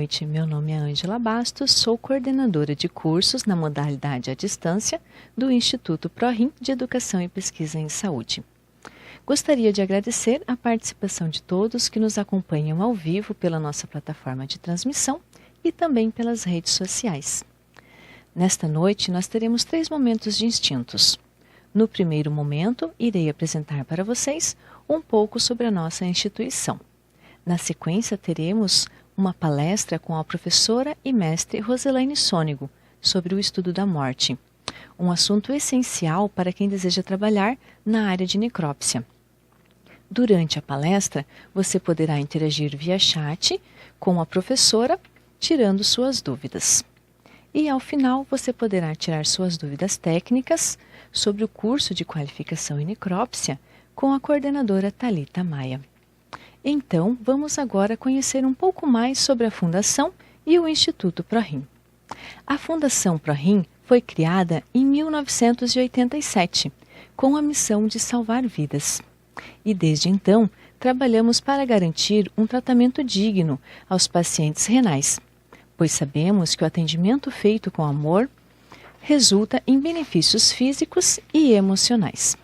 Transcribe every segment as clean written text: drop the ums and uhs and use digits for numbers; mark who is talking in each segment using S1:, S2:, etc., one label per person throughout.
S1: noite, meu nome é Ângela Bastos, sou coordenadora de cursos na modalidade à distância do Instituto ProRim de Educação e Pesquisa em Saúde. Gostaria de agradecer a participação de todos que nos acompanham ao vivo pela nossa plataforma de transmissão e também pelas redes sociais. Nesta noite, nós teremos 3 momentos distintos. No primeiro momento, irei apresentar para vocês um pouco sobre a nossa instituição. Na sequência, teremos uma palestra com a professora e mestre Roselaine Sônego sobre o estudo da morte, um assunto essencial para quem deseja trabalhar na área de necrópsia. Durante a palestra, você poderá interagir via chat com a professora, tirando suas dúvidas. E ao final, você poderá tirar suas dúvidas técnicas sobre o curso de qualificação em necrópsia com a coordenadora Thalita Maia. Então, vamos agora conhecer um pouco mais sobre a Fundação e o Instituto ProRim. A Fundação ProRim foi criada em 1987, com a missão de salvar vidas. E desde então, trabalhamos para garantir um tratamento digno aos pacientes renais, pois sabemos que o atendimento feito com amor resulta em benefícios físicos e emocionais.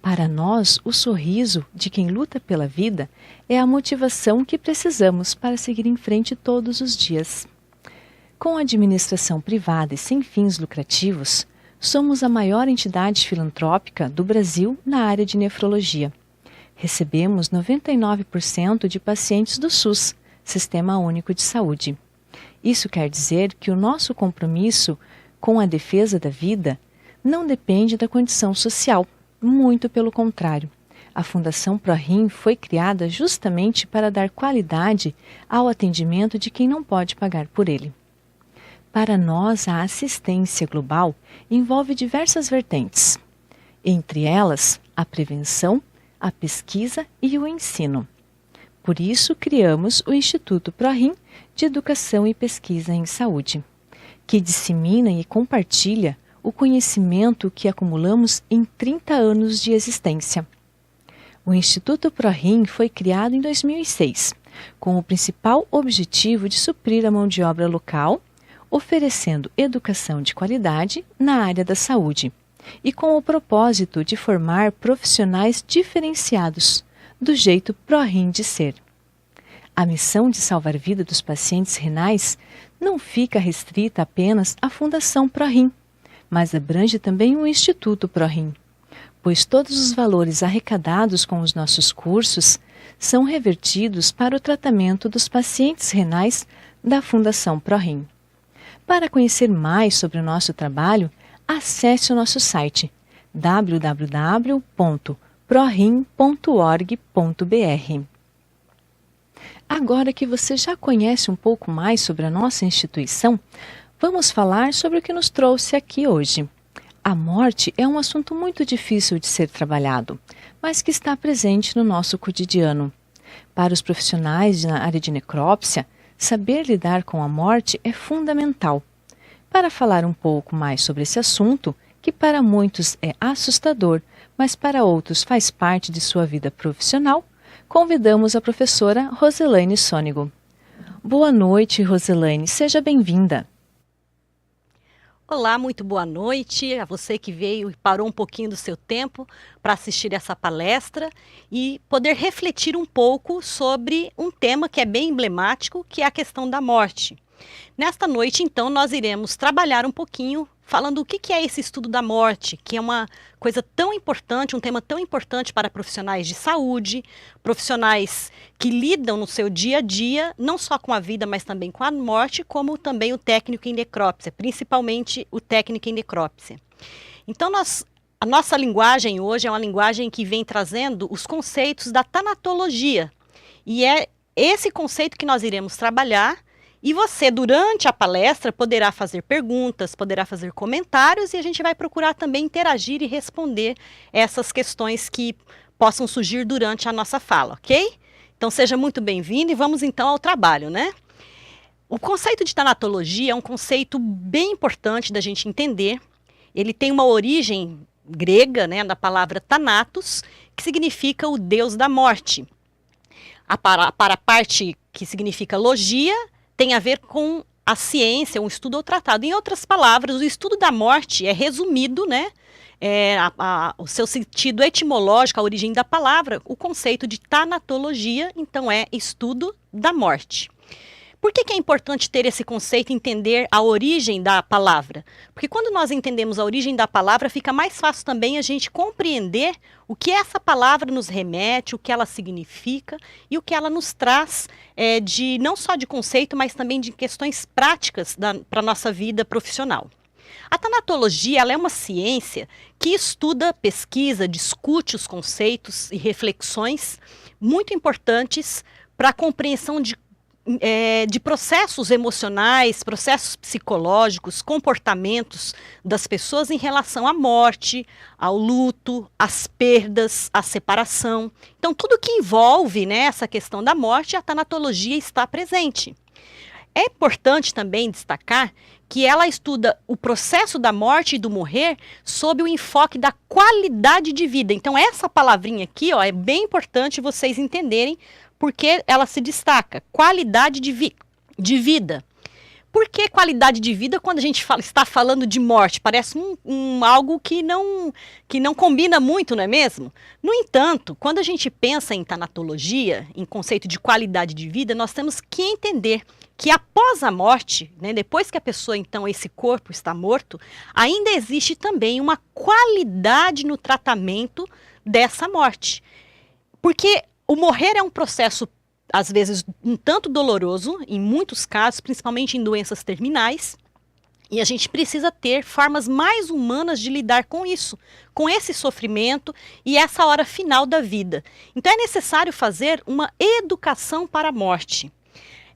S1: Para nós, o sorriso de quem luta pela vida é a motivação que precisamos para seguir em frente todos os dias. Com a administração privada e sem fins lucrativos, somos a maior entidade filantrópica do Brasil na área de nefrologia. Recebemos 99% de pacientes do SUS, Sistema Único de Saúde. Isso quer dizer que o nosso compromisso com a defesa da vida não depende da condição social. Muito pelo contrário, a Fundação ProRim foi criada justamente para dar qualidade ao atendimento de quem não pode pagar por ele. Para nós, a assistência global envolve diversas vertentes, entre elas a prevenção, a pesquisa e o ensino. Por isso, criamos o Instituto ProRim de Educação e Pesquisa em Saúde, que dissemina e compartilha o conhecimento que acumulamos em 30 anos de existência. O Instituto ProRim foi criado em 2006, com o principal objetivo de suprir a mão de obra local, oferecendo educação de qualidade na área da saúde, e com o propósito de formar profissionais diferenciados, do jeito ProRim de ser. A missão de salvar a vida dos pacientes renais não fica restrita apenas à Fundação ProRim, mas abrange também o Instituto ProRim, pois todos os valores arrecadados com os nossos cursos são revertidos para o tratamento dos pacientes renais da Fundação ProRim. Para conhecer mais sobre o nosso trabalho, acesse o nosso site www.prorim.org.br. Agora que você já conhece um pouco mais sobre a nossa instituição, vamos falar sobre o que nos trouxe aqui hoje. A morte é um assunto muito difícil de ser trabalhado, mas que está presente no nosso cotidiano. Para os profissionais na área de necrópsia, saber lidar com a morte é fundamental. Para falar um pouco mais sobre esse assunto, que para muitos é assustador, mas para outros faz parte de sua vida profissional, convidamos a professora Roselaine Sônego. Boa noite, Roselaine, seja bem-vinda.
S2: Olá, muito boa noite a você que veio e parou um pouquinho do seu tempo para assistir essa palestra e poder refletir um pouco sobre um tema que é bem emblemático, que é a questão da morte. Nesta noite, então, nós iremos trabalhar um pouquinho falando o que é esse estudo da morte, que é uma coisa tão importante, um tema tão importante para profissionais de saúde, profissionais que lidam no seu dia a dia, não só com a vida, mas também com a morte, como também o técnico em necrópsia, principalmente o técnico em necrópsia. Então, a nossa linguagem hoje é uma linguagem que vem trazendo os conceitos da tanatologia, e é esse conceito que nós iremos trabalhar. E você, durante a palestra, poderá fazer perguntas, poderá fazer comentários e a gente vai procurar também interagir e responder essas questões que possam surgir durante a nossa fala, ok? Então, seja muito bem-vindo e vamos então ao trabalho, né? O conceito de tanatologia é um conceito bem importante da gente entender. Ele tem uma origem grega, né, da palavra Thanatos, que significa o deus da morte. Para a parte que significa logia, tem a ver com a ciência, um estudo ou tratado. Em outras palavras, o estudo da morte é resumido, né? O seu sentido etimológico, a origem da palavra, o conceito de tanatologia, então é estudo da morte. Por que é importante ter esse conceito e entender a origem da palavra? Porque quando nós entendemos a origem da palavra, fica mais fácil também a gente compreender o que essa palavra nos remete, o que ela significa e o que ela nos traz de não só de conceito, mas também de questões práticas para a nossa vida profissional. A tanatologia ela é uma ciência que estuda, pesquisa, discute os conceitos e reflexões muito importantes para a compreensão de processos emocionais, processos psicológicos, comportamentos das pessoas em relação à morte, ao luto, às perdas, à separação. Então, tudo que envolve, né, essa questão da morte, a tanatologia está presente. É importante também destacar que ela estuda o processo da morte e do morrer sob o enfoque da qualidade de vida. Então, essa palavrinha aqui, ó, é bem importante vocês entenderem, porque ela se destaca, qualidade de vida. Por que qualidade de vida quando a gente está falando de morte? Parece algo que não combina muito, não é mesmo? No entanto, quando a gente pensa em tanatologia, em conceito de qualidade de vida, nós temos que entender que após a morte, né, depois que a pessoa, então, esse corpo está morto, ainda existe também uma qualidade no tratamento dessa morte. Porque o morrer é um processo, às vezes, um tanto doloroso, em muitos casos, principalmente em doenças terminais, e a gente precisa ter formas mais humanas de lidar com isso, com esse sofrimento e essa hora final da vida. Então é necessário fazer uma educação para a morte.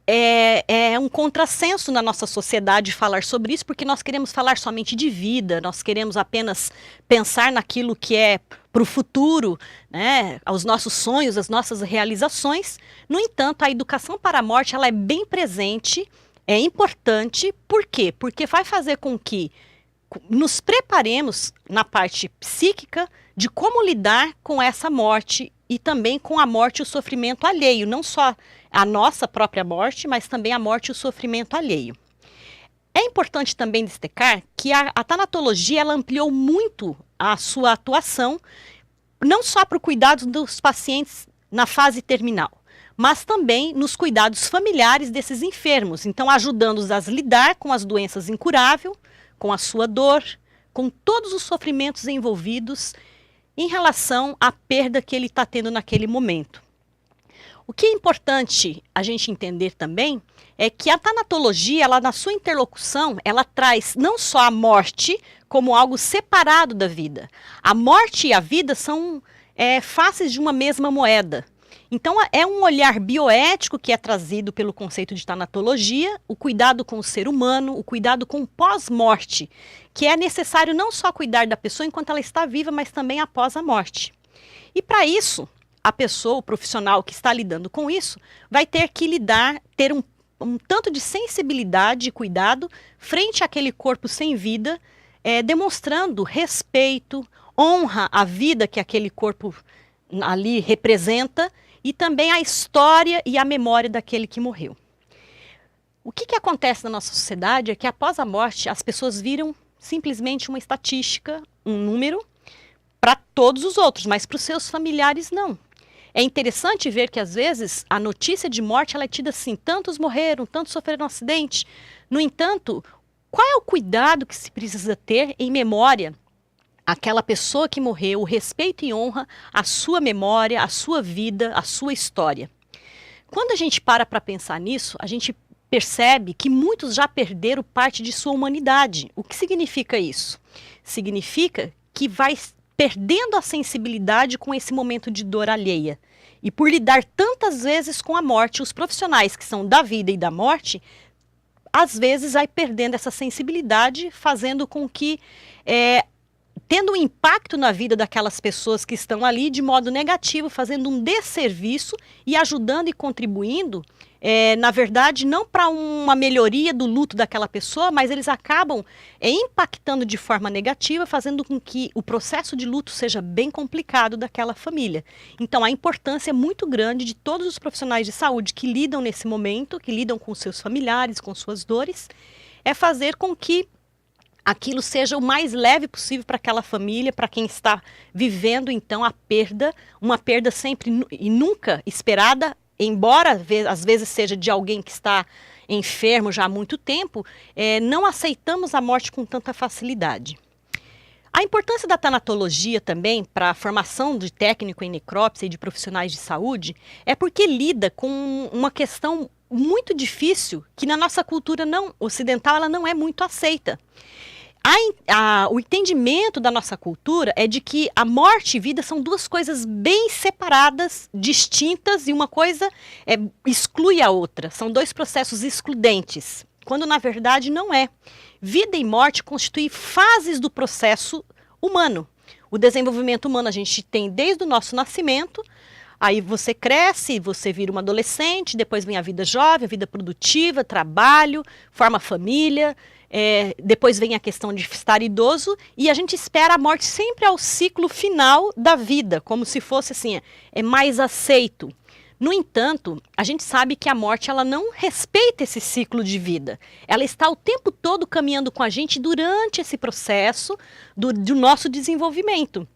S2: É um contrassenso na nossa sociedade falar sobre isso, porque nós queremos falar somente de vida, nós queremos apenas pensar naquilo que é para o futuro, né, aos nossos sonhos, às nossas realizações. No entanto, a educação para a morte ela é bem presente, é importante. Por quê? Porque vai fazer com que nos preparemos na parte psíquica de como lidar com essa morte e também com a morte e o sofrimento alheio, não só a nossa própria morte, mas também a morte e o sofrimento alheio. É importante também destacar que a tanatologia ela ampliou muito a sua atuação, não só para o cuidado dos pacientes na fase terminal, mas também nos cuidados familiares desses enfermos, então ajudando-os a lidar com as doenças incuráveis, com a sua dor, com todos os sofrimentos envolvidos em relação à perda que ele está tendo naquele momento. O que é importante a gente entender também é que a tanatologia, ela, na sua interlocução, ela traz não só a morte como algo separado da vida. A morte e a vida são faces de uma mesma moeda. Então, é um olhar bioético que é trazido pelo conceito de tanatologia, o cuidado com o ser humano, o cuidado com o pós-morte, que é necessário não só cuidar da pessoa enquanto ela está viva, mas também após a morte. E para isso, a pessoa, o profissional que está lidando com isso, vai ter que ter um tanto de sensibilidade e cuidado frente àquele corpo sem vida, demonstrando respeito, honra à vida que aquele corpo ali representa e também a história e a memória daquele que morreu. O que acontece na nossa sociedade é que após a morte as pessoas viram simplesmente uma estatística, um número, para todos os outros, mas para os seus familiares não. É interessante ver que, às vezes, a notícia de morte ela é tida assim, tantos morreram, tantos sofreram um acidente. No entanto, qual é o cuidado que se precisa ter em memória àquela pessoa que morreu, o respeito e honra à sua memória, à sua vida, à sua história? Quando a gente para pensar nisso, a gente percebe que muitos já perderam parte de sua humanidade. O que significa isso? Significa que vai perdendo a sensibilidade com esse momento de dor alheia. E por lidar tantas vezes com a morte, os profissionais que são da vida e da morte, às vezes vai perdendo essa sensibilidade, fazendo com que tendo um impacto na vida daquelas pessoas que estão ali de modo negativo, fazendo um desserviço e ajudando e contribuindo, na verdade, não para uma melhoria do luto daquela pessoa, mas eles acabam impactando de forma negativa, fazendo com que o processo de luto seja bem complicado daquela família. Então, a importância é muito grande de todos os profissionais de saúde que lidam nesse momento, que lidam com seus familiares, com suas dores, é fazer com que aquilo seja o mais leve possível para aquela família, para quem está vivendo, então, a perda, uma perda sempre e nunca esperada, embora às vezes seja de alguém que está enfermo já há muito tempo, não aceitamos a morte com tanta facilidade. A importância da tanatologia também para a formação de técnico em necrópsia e de profissionais de saúde é porque lida com uma questão muito difícil que na nossa cultura ocidental ela não é muito aceita. O entendimento da nossa cultura é de que a morte e vida são duas coisas bem separadas, distintas, e uma coisa exclui a outra. São dois processos excludentes, quando na verdade não é. Vida e morte constituem fases do processo humano. O desenvolvimento humano a gente tem desde o nosso nascimento, aí você cresce, você vira uma adolescente, depois vem a vida jovem, a vida produtiva, trabalho, forma família. Depois vem a questão de estar idoso e a gente espera a morte sempre ao ciclo final da vida, como se fosse assim, mais aceito. No entanto, a gente sabe que a morte ela não respeita esse ciclo de vida. Ela está o tempo todo caminhando com a gente durante esse processo do nosso desenvolvimento.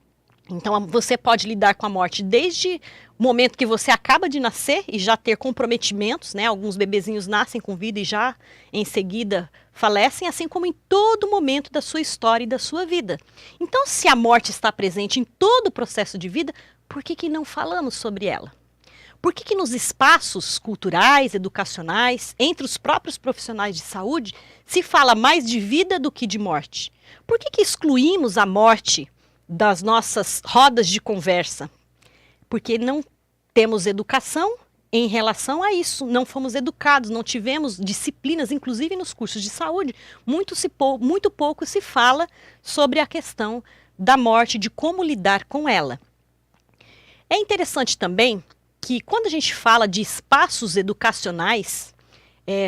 S2: Então, você pode lidar com a morte desde o momento que você acaba de nascer e já ter comprometimentos, né? Alguns bebezinhos nascem com vida e já em seguida falecem, assim como em todo momento da sua história e da sua vida. Então, se a morte está presente em todo o processo de vida, por que não falamos sobre ela? Por que nos espaços culturais, educacionais, entre os próprios profissionais de saúde, se fala mais de vida do que de morte? Por que excluímos a morte das nossas rodas de conversa? Porque não temos educação em relação a isso, não fomos educados, não tivemos disciplinas, inclusive nos cursos de saúde, muito pouco se fala sobre a questão da morte, de como lidar com ela. É interessante também que quando a gente fala de espaços educacionais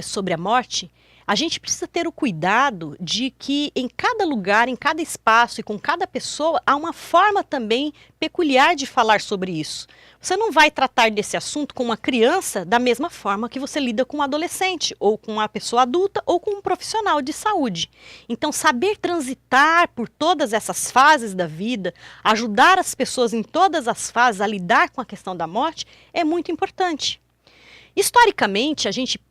S2: sobre a morte, a gente precisa ter o cuidado de que em cada lugar, em cada espaço e com cada pessoa, há uma forma também peculiar de falar sobre isso. Você não vai tratar desse assunto com uma criança da mesma forma que você lida com um adolescente, ou com uma pessoa adulta, ou com um profissional de saúde. Então, saber transitar por todas essas fases da vida, ajudar as pessoas em todas as fases a lidar com a questão da morte, é muito importante. Historicamente, a gente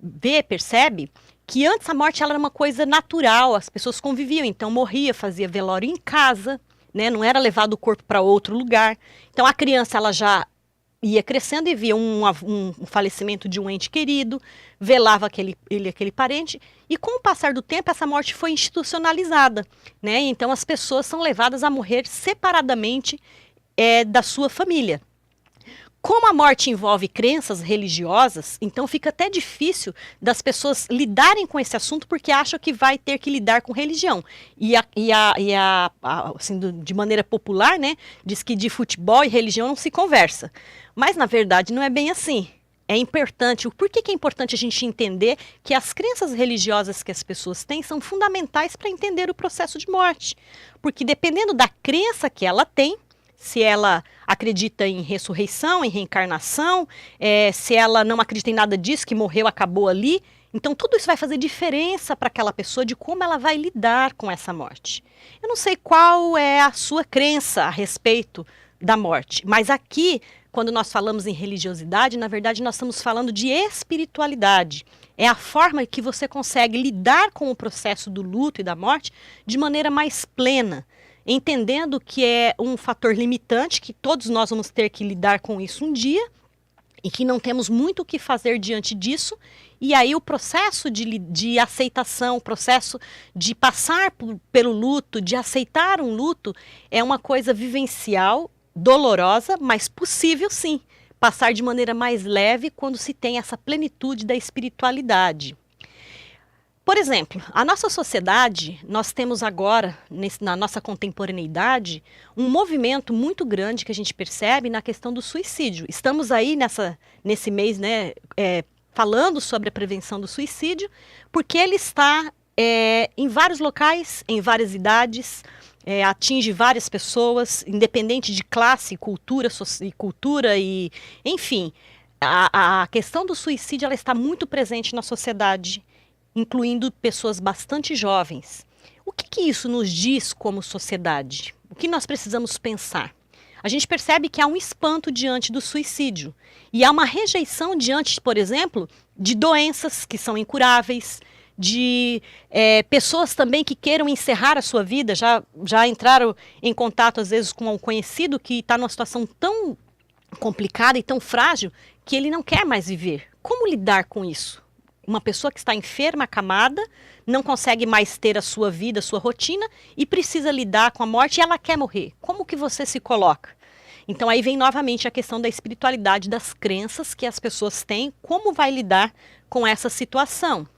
S2: percebe que antes a morte ela era uma coisa natural, as pessoas conviviam, então morria, fazia velório em casa, né, não era levado o corpo para outro lugar. Então a criança ela já ia crescendo e via um falecimento de um ente querido, velava aquele parente, e com o passar do tempo essa morte foi institucionalizada, né? Então as pessoas são levadas a morrer separadamente da sua família. Como a morte envolve crenças religiosas, então fica até difícil das pessoas lidarem com esse assunto porque acham que vai ter que lidar com religião. Assim, de maneira popular, né, diz que de futebol e religião não se conversa. Mas, na verdade, não é bem assim. É importante. Por que é importante a gente entender que as crenças religiosas que as pessoas têm são fundamentais para entender o processo de morte? Porque dependendo da crença que ela tem, se ela acredita em ressurreição, em reencarnação, se ela não acredita em nada disso, que morreu, acabou ali, então tudo isso vai fazer diferença para aquela pessoa de como ela vai lidar com essa morte. Eu não sei qual é a sua crença a respeito da morte, mas aqui, quando nós falamos em religiosidade, na verdade nós estamos falando de espiritualidade. É a forma que você consegue lidar com o processo do luto e da morte de maneira mais plena, entendendo que é um fator limitante, que todos nós vamos ter que lidar com isso um dia, e que não temos muito o que fazer diante disso, e aí o processo de aceitação, o processo de passar pelo luto, de aceitar um luto, é uma coisa vivencial, dolorosa, mas possível sim, passar de maneira mais leve quando se tem essa plenitude da espiritualidade. Por exemplo, a nossa sociedade, nós temos agora, na nossa contemporaneidade, um movimento muito grande que a gente percebe na questão do suicídio. Estamos aí nesse mês, né, falando sobre a prevenção do suicídio, porque ele está em vários locais, em várias idades, atinge várias pessoas, independente de classe, cultura e enfim, a questão do suicídio ela está muito presente na sociedade, incluindo pessoas bastante jovens. O que isso nos diz como sociedade? O que nós precisamos pensar? A gente percebe que há um espanto diante do suicídio e há uma rejeição diante, por exemplo, de doenças que são incuráveis, de pessoas também que queiram encerrar a sua vida, já entraram em contato às vezes com um conhecido que está numa situação tão complicada e tão frágil que ele não quer mais viver. Como lidar com isso? Uma pessoa que está enferma, acamada, não consegue mais ter a sua vida, a sua rotina e precisa lidar com a morte e ela quer morrer. Como que você se coloca? Então aí vem novamente a questão da espiritualidade, das crenças que as pessoas têm, como vai lidar com essa situação.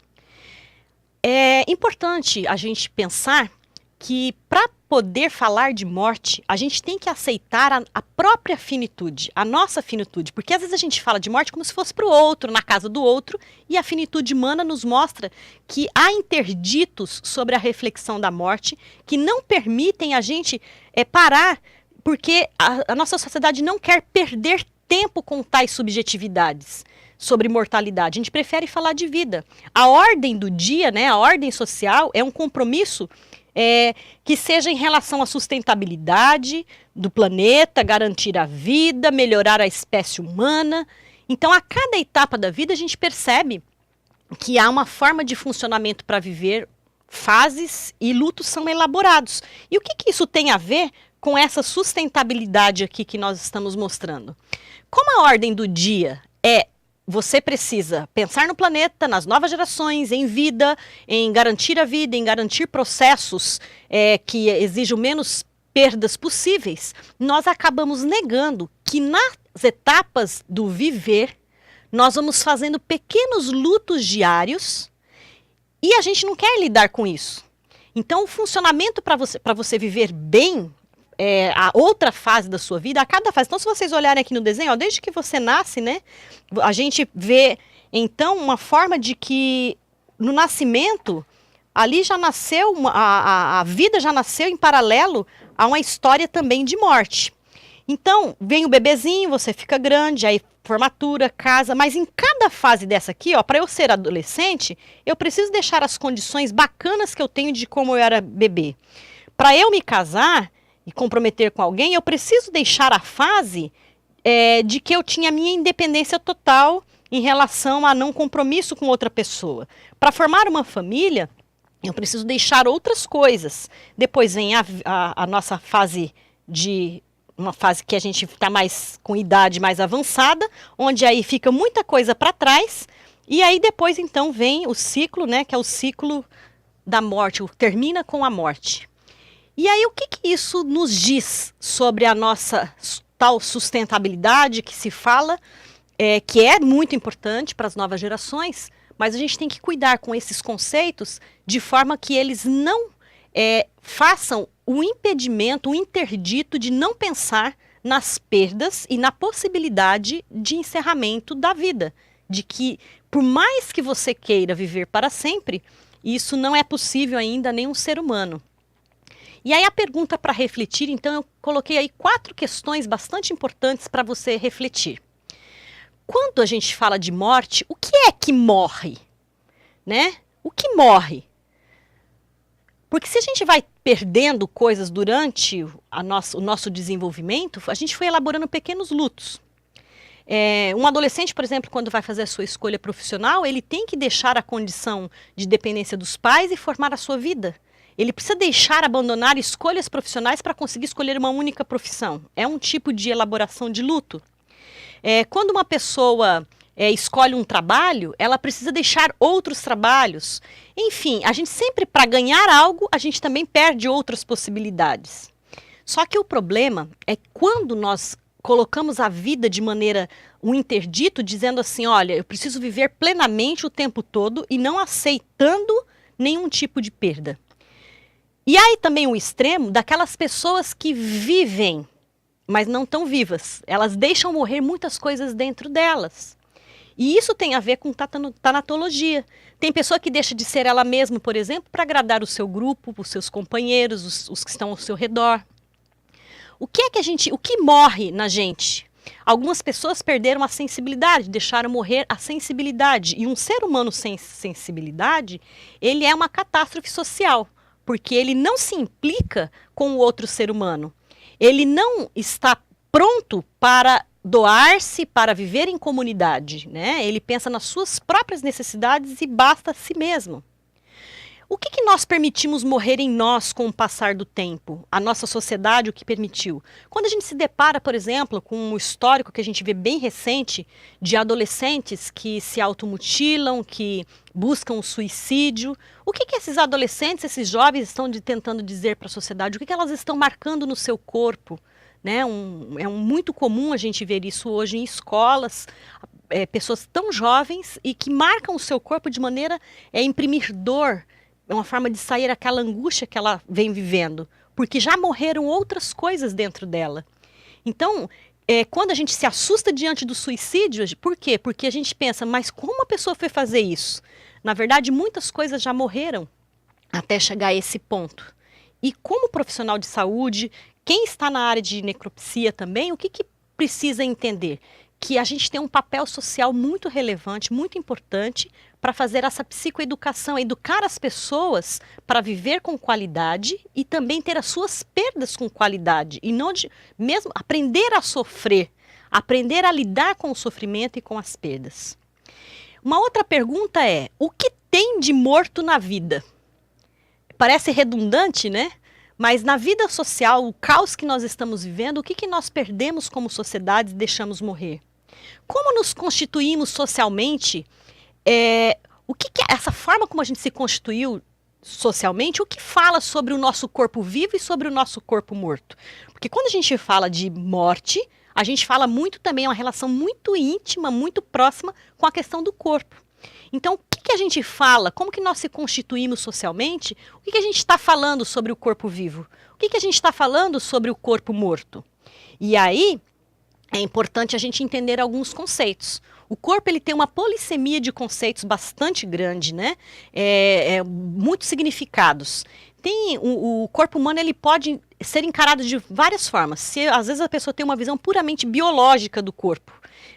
S2: É importante a gente pensar que para poder falar de morte, a gente tem que aceitar a própria finitude, a nossa finitude, porque às vezes a gente fala de morte como se fosse para o outro, na casa do outro, e a finitude humana nos mostra que há interditos sobre a reflexão da morte que não permitem a gente parar, porque a nossa sociedade não quer perder tempo com tais subjetividades sobre mortalidade. A gente prefere falar de vida. A ordem do dia, né, a ordem social é um compromisso que seja em relação à sustentabilidade do planeta, garantir a vida, melhorar a espécie humana. Então, a cada etapa da vida, a gente percebe que há uma forma de funcionamento para viver, fases e lutos são elaborados. E o que isso tem a ver com essa sustentabilidade aqui que nós estamos mostrando? Como a ordem do dia você precisa pensar no planeta, nas novas gerações, em vida, em garantir a vida, em garantir processos que exijam menos perdas possíveis, nós acabamos negando que nas etapas do viver, nós vamos fazendo pequenos lutos diários e a gente não quer lidar com isso. Então, o funcionamento para você viver bem, a outra fase da sua vida, a cada fase. Então, se vocês olharem aqui no desenho, desde que você nasce, né, a gente vê, então, uma forma de que no nascimento, ali já nasceu, a vida já nasceu em paralelo a uma história também de morte. Então, vem o bebezinho, você fica grande, aí formatura, casa, mas em cada fase dessa aqui, para eu ser adolescente, eu preciso deixar as condições bacanas que eu tenho de como eu era bebê. Para eu me casar e comprometer com alguém, eu preciso deixar a fase de que eu tinha a minha independência total em relação a não compromisso com outra pessoa. Para formar uma família, eu preciso deixar outras coisas. Depois vem a nossa fase uma fase que a gente está mais com idade mais avançada, onde aí fica muita coisa para trás, e aí depois então vem o ciclo, né, que é o ciclo da morte, termina com a morte. E aí, o que isso nos diz sobre a nossa tal sustentabilidade que se fala, que é muito importante para as novas gerações, mas a gente tem que cuidar com esses conceitos de forma que eles não façam o impedimento, o interdito de não pensar nas perdas e na possibilidade de encerramento da vida. De que, por mais que você queira viver para sempre, isso não é possível ainda a nenhum ser humano. E aí a pergunta para refletir, então eu coloquei aí 4 questões bastante importantes para você refletir. Quando a gente fala de morte, o que é que morre? Né? O que morre? Porque se a gente vai perdendo coisas durante o nosso desenvolvimento, a gente foi elaborando pequenos lutos. Um adolescente, por exemplo, quando vai fazer a sua escolha profissional, ele tem que deixar a condição de dependência dos pais e formar a sua vida. Ele precisa abandonar escolhas profissionais para conseguir escolher uma única profissão. É um tipo de elaboração de luto. Quando uma pessoa escolhe um trabalho, ela precisa deixar outros trabalhos. Enfim, a gente sempre, para ganhar algo, a gente também perde outras possibilidades. Só que o problema é quando nós colocamos a vida de maneira, um interdito, dizendo assim, olha, eu preciso viver plenamente o tempo todo e não aceitando nenhum tipo de perda. E aí também o extremo daquelas pessoas que vivem, mas não estão vivas. Elas deixam morrer muitas coisas dentro delas. E isso tem a ver com tanatologia. Tem pessoa que deixa de ser ela mesma, por exemplo, para agradar o seu grupo, os seus companheiros, os que estão ao seu redor. O que morre na gente? Algumas pessoas perderam a sensibilidade, deixaram morrer a sensibilidade. E um ser humano sem sensibilidade, ele é uma catástrofe social, porque ele não se implica com o outro ser humano. Ele não está pronto para doar-se, para viver em comunidade, né? Ele pensa nas suas próprias necessidades e basta a si mesmo. O que nós permitimos morrer em nós com o passar do tempo? A nossa sociedade, o que permitiu? Quando a gente se depara, por exemplo, com um histórico que a gente vê bem recente de adolescentes que se automutilam, que buscam o suicídio, o que esses adolescentes, esses jovens estão tentando dizer para a sociedade? O que elas estão marcando no seu corpo? Né? É muito comum a gente ver isso hoje em escolas, pessoas tão jovens e que marcam o seu corpo de maneira a imprimir dor. É uma forma de sair aquela angústia que ela vem vivendo, porque já morreram outras coisas dentro dela. Então, quando a gente se assusta diante do suicídio, por quê? Porque a gente pensa, mas como a pessoa foi fazer isso? Na verdade, muitas coisas já morreram até chegar a esse ponto. E como profissional de saúde, quem está na área de necropsia também, o que precisa entender? Que a gente tem um papel social muito relevante, muito importante, para fazer essa psicoeducação, educar as pessoas para viver com qualidade e também ter as suas perdas com qualidade. E não mesmo aprender a sofrer, aprender a lidar com o sofrimento e com as perdas. Uma outra pergunta é, o que tem de morto na vida? Parece redundante, né? Mas na vida social, o caos que nós estamos vivendo, o que nós perdemos como sociedade e deixamos morrer? Como nos constituímos socialmente? Essa forma como a gente se constituiu socialmente, o que fala sobre o nosso corpo vivo e sobre o nosso corpo morto? Porque quando a gente fala de morte, a gente fala muito também, uma relação muito íntima, muito próxima com a questão do corpo. Então, o que a gente fala? Como que nós se constituímos socialmente? O que a gente está falando sobre o corpo vivo? O que a gente está falando sobre o corpo morto? E aí, é importante a gente entender alguns conceitos. O corpo ele tem uma polissemia de conceitos bastante grande, né? Muitos significados. O corpo humano ele pode ser encarado de várias formas. Às vezes a pessoa tem uma visão puramente biológica do corpo.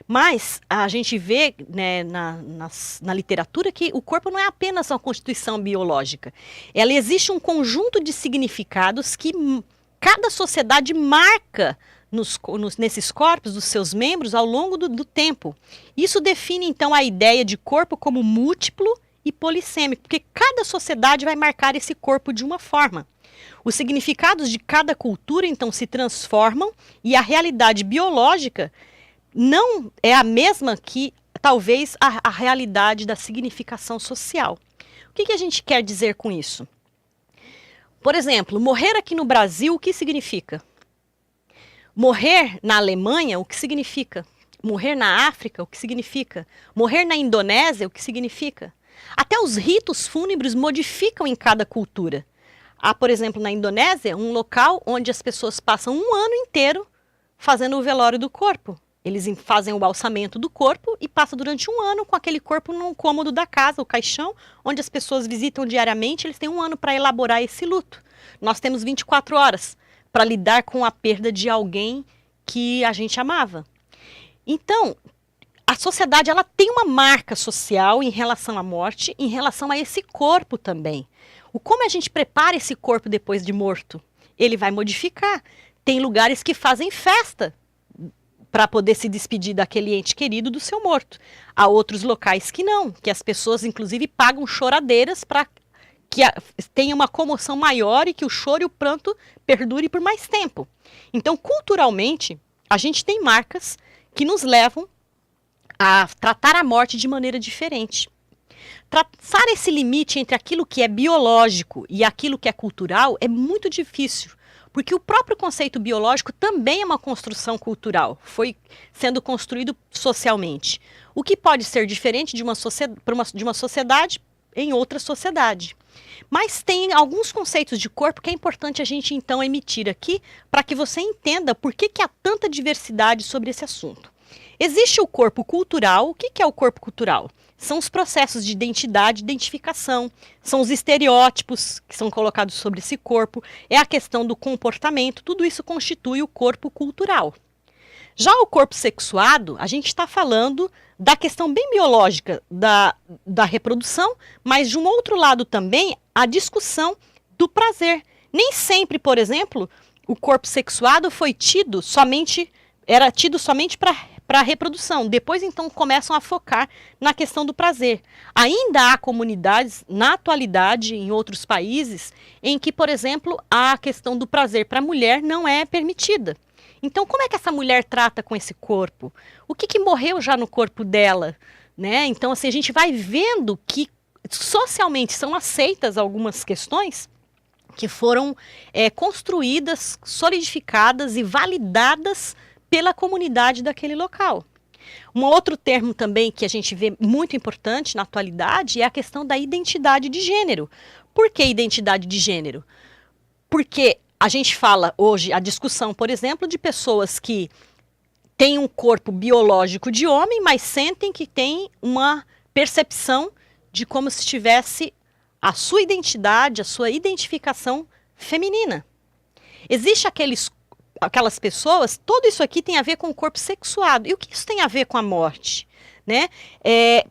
S2: Mas a gente vê, né, na literatura que o corpo não é apenas uma constituição biológica. Existe um conjunto de significados que cada sociedade marca nesses corpos, dos seus membros, ao longo do tempo. Isso define, então, a ideia de corpo como múltiplo e polissêmico, porque cada sociedade vai marcar esse corpo de uma forma. Os significados de cada cultura, então, se transformam e a realidade biológica não é a mesma que, talvez, a realidade da significação social. O que a gente quer dizer com isso? Por exemplo, morrer aqui no Brasil, o que significa? Morrer na Alemanha, o que significa? Morrer na África, o que significa? Morrer na Indonésia, o que significa? Até os ritos fúnebres modificam em cada cultura. Há, por exemplo, na Indonésia, um local onde as pessoas passam um ano inteiro fazendo o velório do corpo. Eles fazem o balsamento do corpo e passam durante um ano com aquele corpo num cômodo da casa, o caixão, onde as pessoas visitam diariamente. Eles têm um ano para elaborar esse luto. Nós temos 24 horas para lidar com a perda de alguém que a gente amava. Então, a sociedade ela tem uma marca social em relação à morte, em relação a esse corpo também. Como a gente prepara esse corpo depois de morto? Ele vai modificar. Tem lugares que fazem festa para poder se despedir daquele ente querido do seu morto. Há outros locais que não, que as pessoas inclusive pagam choradeiras para que tenha uma comoção maior e que o choro e o pranto perdure por mais tempo. Então, culturalmente, a gente tem marcas que nos levam a tratar a morte de maneira diferente. Traçar esse limite entre aquilo que é biológico e aquilo que é cultural é muito difícil. Porque o próprio conceito biológico também é uma construção cultural, foi sendo construído socialmente. O que pode ser diferente de uma sociedade em outra sociedade. Mas tem alguns conceitos de corpo que é importante a gente então emitir aqui para que você entenda por que há tanta diversidade sobre esse assunto. Existe o corpo cultural. O que é o corpo cultural? São os processos de identidade, identificação, são os estereótipos que são colocados sobre esse corpo, é a questão do comportamento, tudo isso constitui o corpo cultural. Já o corpo sexuado, a gente está falando da questão bem biológica da reprodução, mas de um outro lado também, a discussão do prazer. Nem sempre, por exemplo, o corpo sexuado era tido somente para a reprodução. Depois, então, começam a focar na questão do prazer. Ainda há comunidades, na atualidade, em outros países, em que, por exemplo, a questão do prazer para a mulher não é permitida. Então, como é que essa mulher trata com esse corpo? O que morreu já no corpo dela? Né? Então, assim, a gente vai vendo que socialmente são aceitas algumas questões que foram construídas, solidificadas e validadas pela comunidade daquele local. Um outro termo também que a gente vê muito importante na atualidade é a questão da identidade de gênero. Por que identidade de gênero? Porque a gente fala hoje, a discussão, por exemplo, de pessoas que têm um corpo biológico de homem, mas sentem que têm uma percepção de como se tivesse a sua identidade, a sua identificação feminina. Existe aquelas pessoas, tudo isso aqui tem a ver com o corpo sexuado. E o que isso tem a ver com a morte? Né?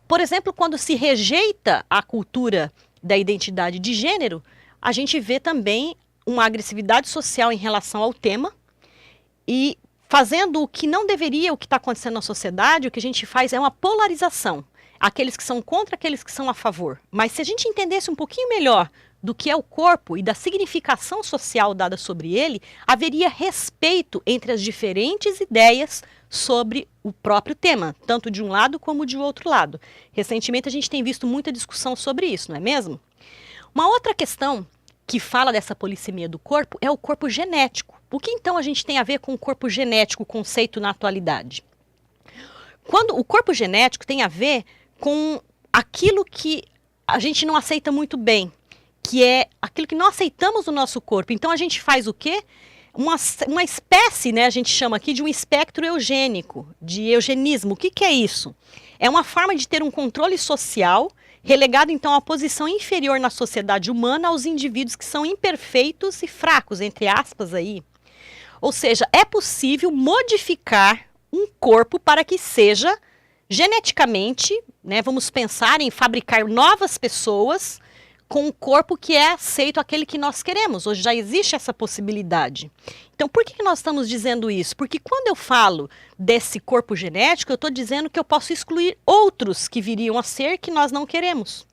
S2: Por exemplo, quando se rejeita a cultura da identidade de gênero, a gente vê também uma agressividade social em relação ao tema e fazendo o que não deveria, o que está acontecendo na sociedade, o que a gente faz é uma polarização. Aqueles que são contra, aqueles que são a favor. Mas se a gente entendesse um pouquinho melhor do que é o corpo e da significação social dada sobre ele, haveria respeito entre as diferentes ideias sobre o próprio tema, tanto de um lado como de outro lado. Recentemente a gente tem visto muita discussão sobre isso, não é mesmo? Uma outra questão que fala dessa polissemia do corpo é o corpo genético. O que então a gente tem a ver com o corpo genético, o conceito na atualidade? Quando o corpo genético tem a ver com aquilo que a gente não aceita muito bem, que é aquilo que não aceitamos no nosso corpo. Então a gente faz o quê? Uma espécie, né, a gente chama aqui de um espectro eugênico, de eugenismo. O que é isso? É uma forma de ter um controle social relegado então à posição inferior na sociedade humana aos indivíduos que são imperfeitos e fracos, entre aspas aí. Ou seja, é possível modificar um corpo para que seja geneticamente, né, vamos pensar em fabricar novas pessoas com um corpo que é aceito aquele que nós queremos. Hoje já existe essa possibilidade. Então, por que nós estamos dizendo isso? Porque quando eu falo desse corpo genético, eu estou dizendo que eu posso excluir outros que viriam a ser que nós não queremos,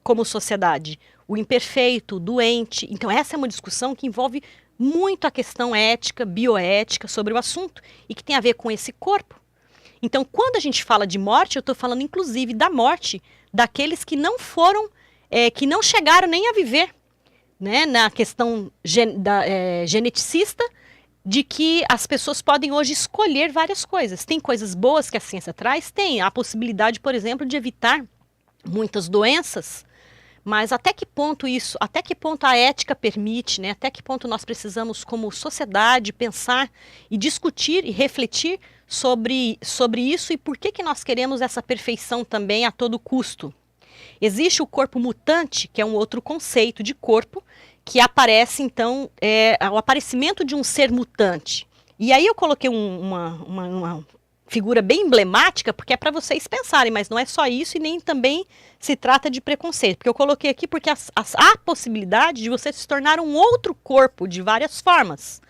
S2: como sociedade. O imperfeito, o doente. Então, essa é uma discussão que envolve muito a questão ética, bioética sobre o assunto e que tem a ver com esse corpo. Então, quando a gente fala de morte, eu estou falando inclusive da morte daqueles que não foram, que não chegaram nem a viver, né? Na questão geneticista, de que as pessoas podem hoje escolher várias coisas. Tem coisas boas que a ciência traz? Tem. A possibilidade, por exemplo, de evitar muitas doenças, mas até que ponto a ética permite, né? Até que ponto nós precisamos, como sociedade, pensar e discutir e refletir sobre isso e por que nós queremos essa perfeição também a todo custo. Existe o corpo mutante, que é um outro conceito de corpo, que aparece, então, o aparecimento de um ser mutante. E aí eu coloquei uma figura bem emblemática, porque é para vocês pensarem, mas não é só isso e nem também se trata de preconceito. Porque eu coloquei aqui porque há a possibilidade de você se tornar um outro corpo de várias formas.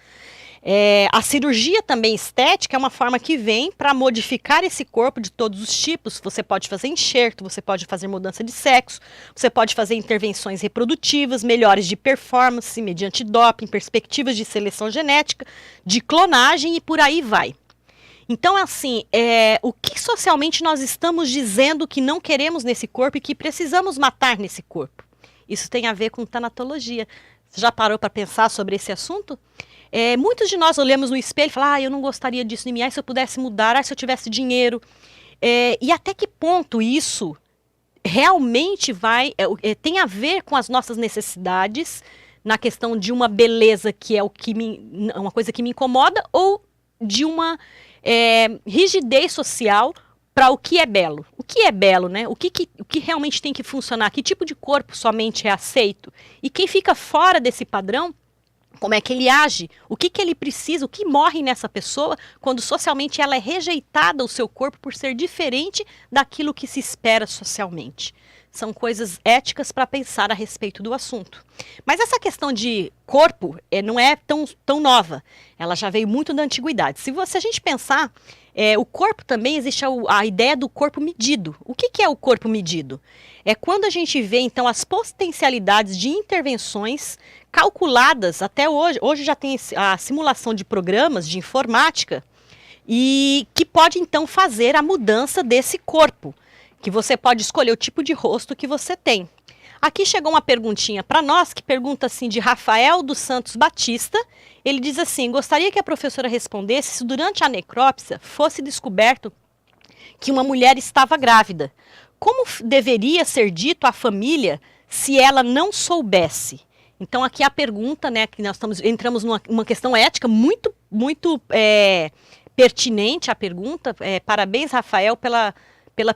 S2: A cirurgia também estética é uma forma que vem para modificar esse corpo de todos os tipos. Você pode fazer enxerto, você pode fazer mudança de sexo, você pode fazer intervenções reprodutivas, melhores de performance, mediante doping, perspectivas de seleção genética, de clonagem e por aí vai. Então, assim, o que socialmente nós estamos dizendo que não queremos nesse corpo e que precisamos matar nesse corpo? Isso tem a ver com tanatologia. Você já parou para pensar sobre esse assunto? Muitos de nós olhamos no espelho e falamos, eu não gostaria disso em mim, se eu pudesse mudar, se eu tivesse dinheiro. E até que ponto isso realmente tem a ver com as nossas necessidades, na questão de uma beleza que é uma coisa que me incomoda, ou de uma rigidez social para o que é belo. O que é belo, né? O que realmente tem que funcionar? Que tipo de corpo somente é aceito? E quem fica fora desse padrão, como é que ele age? O que ele precisa? O que morre nessa pessoa quando socialmente ela é rejeitada o seu corpo por ser diferente daquilo que se espera socialmente? São coisas éticas para pensar a respeito do assunto. Mas essa questão de corpo não é tão nova. Ela já veio muito da antiguidade. Se a gente pensar, o corpo também, existe a ideia do corpo medido. O que é o corpo medido? É quando a gente vê, então, as potencialidades de intervenções calculadas até hoje. Hoje já tem a simulação de programas de informática e que pode, então, fazer a mudança desse corpo, que você pode escolher o tipo de rosto que você tem. Aqui chegou uma perguntinha para nós, que pergunta assim, de Rafael dos Santos Batista. Ele diz assim: gostaria que a professora respondesse se durante a necrópsia fosse descoberto que uma mulher estava grávida. Como deveria ser dito à família se ela não soubesse? Então aqui a pergunta, né, que nós entramos numa questão ética muito pertinente a pergunta. Parabéns, Rafael, pela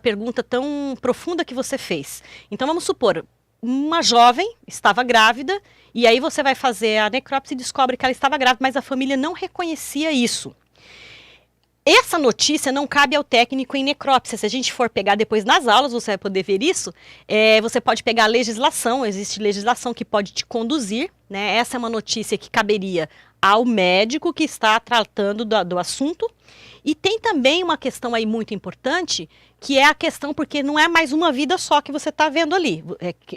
S2: pergunta tão profunda que você fez. Então vamos supor, uma jovem estava grávida, e aí você vai fazer a necrópsia e descobre que ela estava grávida, mas a família não reconhecia isso. Essa notícia não cabe ao técnico em necrópsia. Se a gente for pegar depois nas aulas, você vai poder ver isso. Você pode pegar a legislação, existe legislação que pode te conduzir, né? Essa é uma notícia que caberia ao médico que está tratando do assunto. E tem também uma questão aí muito importante, que é a questão, porque não é mais uma vida só que você está vendo ali,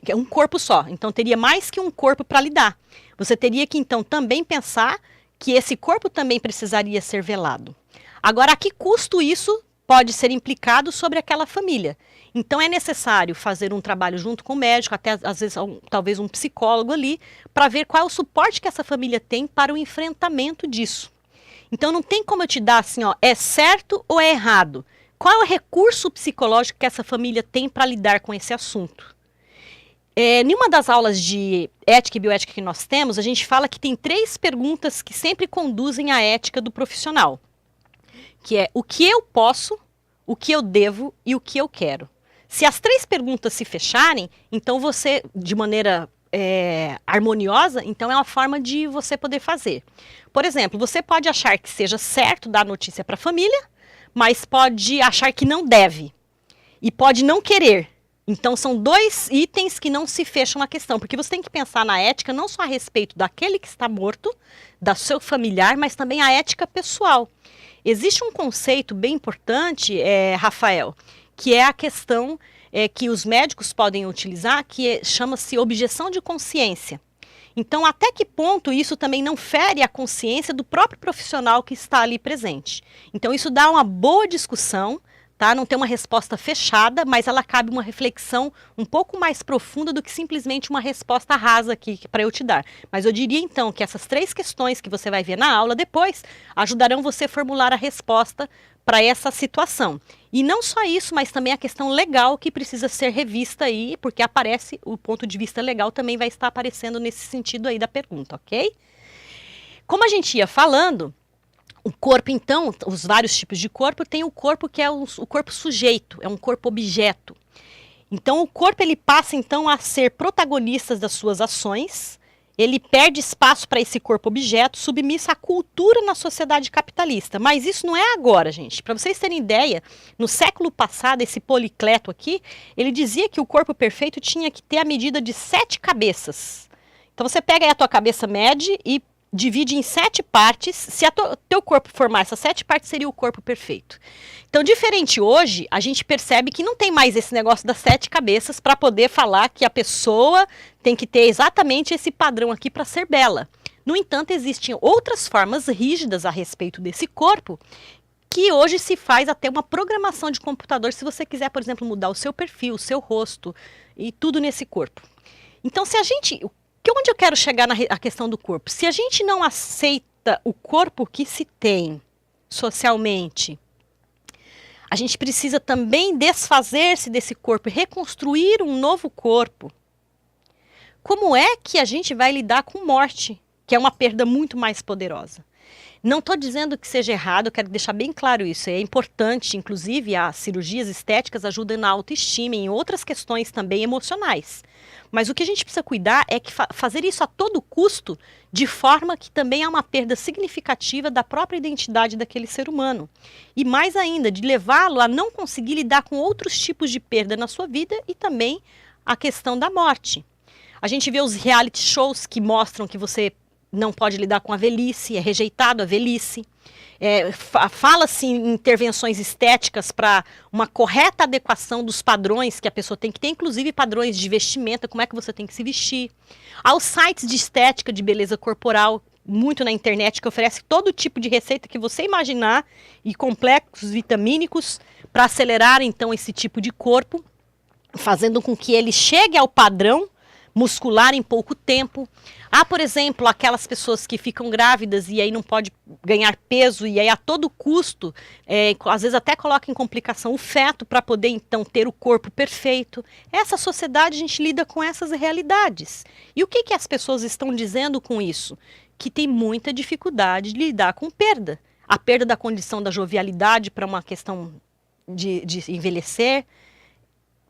S2: é um corpo só. Então teria mais que um corpo para lidar. Você teria que então também pensar que esse corpo também precisaria ser velado. Agora, a que custo isso pode ser implicado sobre aquela família? Então é necessário fazer um trabalho junto com o médico, até às vezes talvez um psicólogo ali, para ver qual é o suporte que essa família tem para o enfrentamento disso. Então não tem como eu te dar assim, é certo ou é errado? Qual é o recurso psicológico que essa família tem para lidar com esse assunto? Em uma das aulas de ética e bioética que nós temos, a gente fala que tem 3 perguntas que sempre conduzem à ética do profissional, que é o que eu posso, o que eu devo e o que eu quero. Se as 3 perguntas se fecharem, então você, de maneira harmoniosa, então é uma forma de você poder fazer. Por exemplo, você pode achar que seja certo dar notícia para a família, mas pode achar que não deve e pode não querer. Então são 2 itens que não se fecham na questão, porque você tem que pensar na ética não só a respeito daquele que está morto, da seu familiar, mas também a ética pessoal. Existe um conceito bem importante, Rafael, que é a questão que os médicos podem utilizar, que chama-se objeção de consciência. Então, até que ponto isso também não fere a consciência do próprio profissional que está ali presente? Então, isso dá uma boa discussão, tá? Não tem uma resposta fechada, mas ela cabe uma reflexão um pouco mais profunda do que simplesmente uma resposta rasa aqui para eu te dar. Mas eu diria, então, que essas 3 questões que você vai ver na aula depois ajudarão você a formular a resposta para essa situação. E não só isso, mas também a questão legal que precisa ser revista aí, porque aparece, o ponto de vista legal também vai estar aparecendo nesse sentido aí da pergunta, ok? Como a gente ia falando, o corpo então, os vários tipos de corpo, tem o corpo que é o corpo sujeito, é um corpo objeto. Então o corpo ele passa então a ser protagonista das suas ações, ele perde espaço para esse corpo objeto, submisso à cultura na sociedade capitalista. Mas isso não é agora, gente. Para vocês terem ideia, no século passado, esse Policleto aqui, ele dizia que o corpo perfeito tinha que ter a medida de 7 cabeças. Então você pega aí a tua cabeça, mede e divide em 7 partes. Se teu corpo formar essas 7 partes, seria o corpo perfeito. Então, diferente hoje, a gente percebe que não tem mais esse negócio das 7 cabeças para poder falar que a pessoa tem que ter exatamente esse padrão aqui para ser bela. No entanto, existem outras formas rígidas a respeito desse corpo, que hoje se faz até uma programação de computador, se você quiser, por exemplo, mudar o seu perfil, o seu rosto e tudo nesse corpo. Então, se a gente... Onde eu quero chegar na questão do corpo? Se a gente não aceita o corpo que se tem socialmente, A gente precisa também desfazer-se desse corpo e reconstruir um novo corpo. Como é que a gente vai lidar com morte, que é uma perda muito mais poderosa? Não estou dizendo que seja errado, eu quero deixar bem claro isso. É importante, inclusive, as cirurgias estéticas ajudam na autoestima e em outras questões também emocionais. Mas o que a gente precisa cuidar é que fazer isso a todo custo, de forma que também há uma perda significativa da própria identidade daquele ser humano. E mais ainda, de levá-lo a não conseguir lidar com outros tipos de perda na sua vida e também a questão da morte. A gente vê os reality shows que mostram que você não pode lidar com a velhice, é rejeitado a velhice. Fala-se em intervenções estéticas para uma correta adequação dos padrões que a pessoa tem que ter, inclusive padrões de vestimenta, como é que você tem que se vestir. Há os sites de estética, de beleza corporal, muito na internet, que oferece todo tipo de receita que você imaginar e complexos vitamínicos para acelerar então esse tipo de corpo, fazendo com que ele chegue ao padrão muscular em pouco tempo. Há, por exemplo, aquelas pessoas que ficam grávidas e aí não pode ganhar peso e aí a todo custo, às vezes até coloca em complicação o feto para poder então ter o corpo perfeito. Essa sociedade a gente lida com essas realidades. E o que as pessoas estão dizendo com isso? Que tem muita dificuldade de lidar com perda. A perda da condição da jovialidade para uma questão de envelhecer.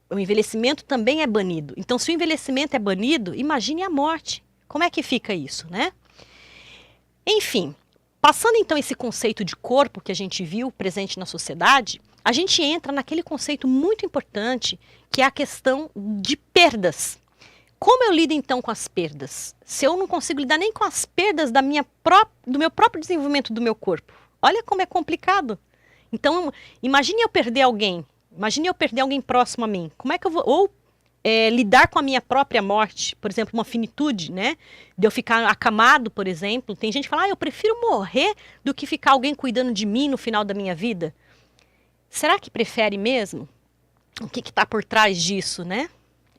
S2: O envelhecimento também é banido. Então, se o envelhecimento é banido, imagine a morte. Como é que fica isso, né? Enfim, passando então esse conceito de corpo que a gente viu presente na sociedade, a gente entra naquele conceito muito importante, que é a questão de perdas. Como eu lido então com as perdas? Se eu não consigo lidar nem com as perdas do meu próprio desenvolvimento do meu corpo. Olha como é complicado. Então, imagine eu perder alguém. Imagine eu perder alguém próximo a mim. Como é que eu vou... Ou lidar com a minha própria morte, por exemplo, uma finitude, né? De eu ficar acamado, por exemplo. Tem gente que fala, eu prefiro morrer do que ficar alguém cuidando de mim no final da minha vida. Será que prefere mesmo? O que está por trás disso, né?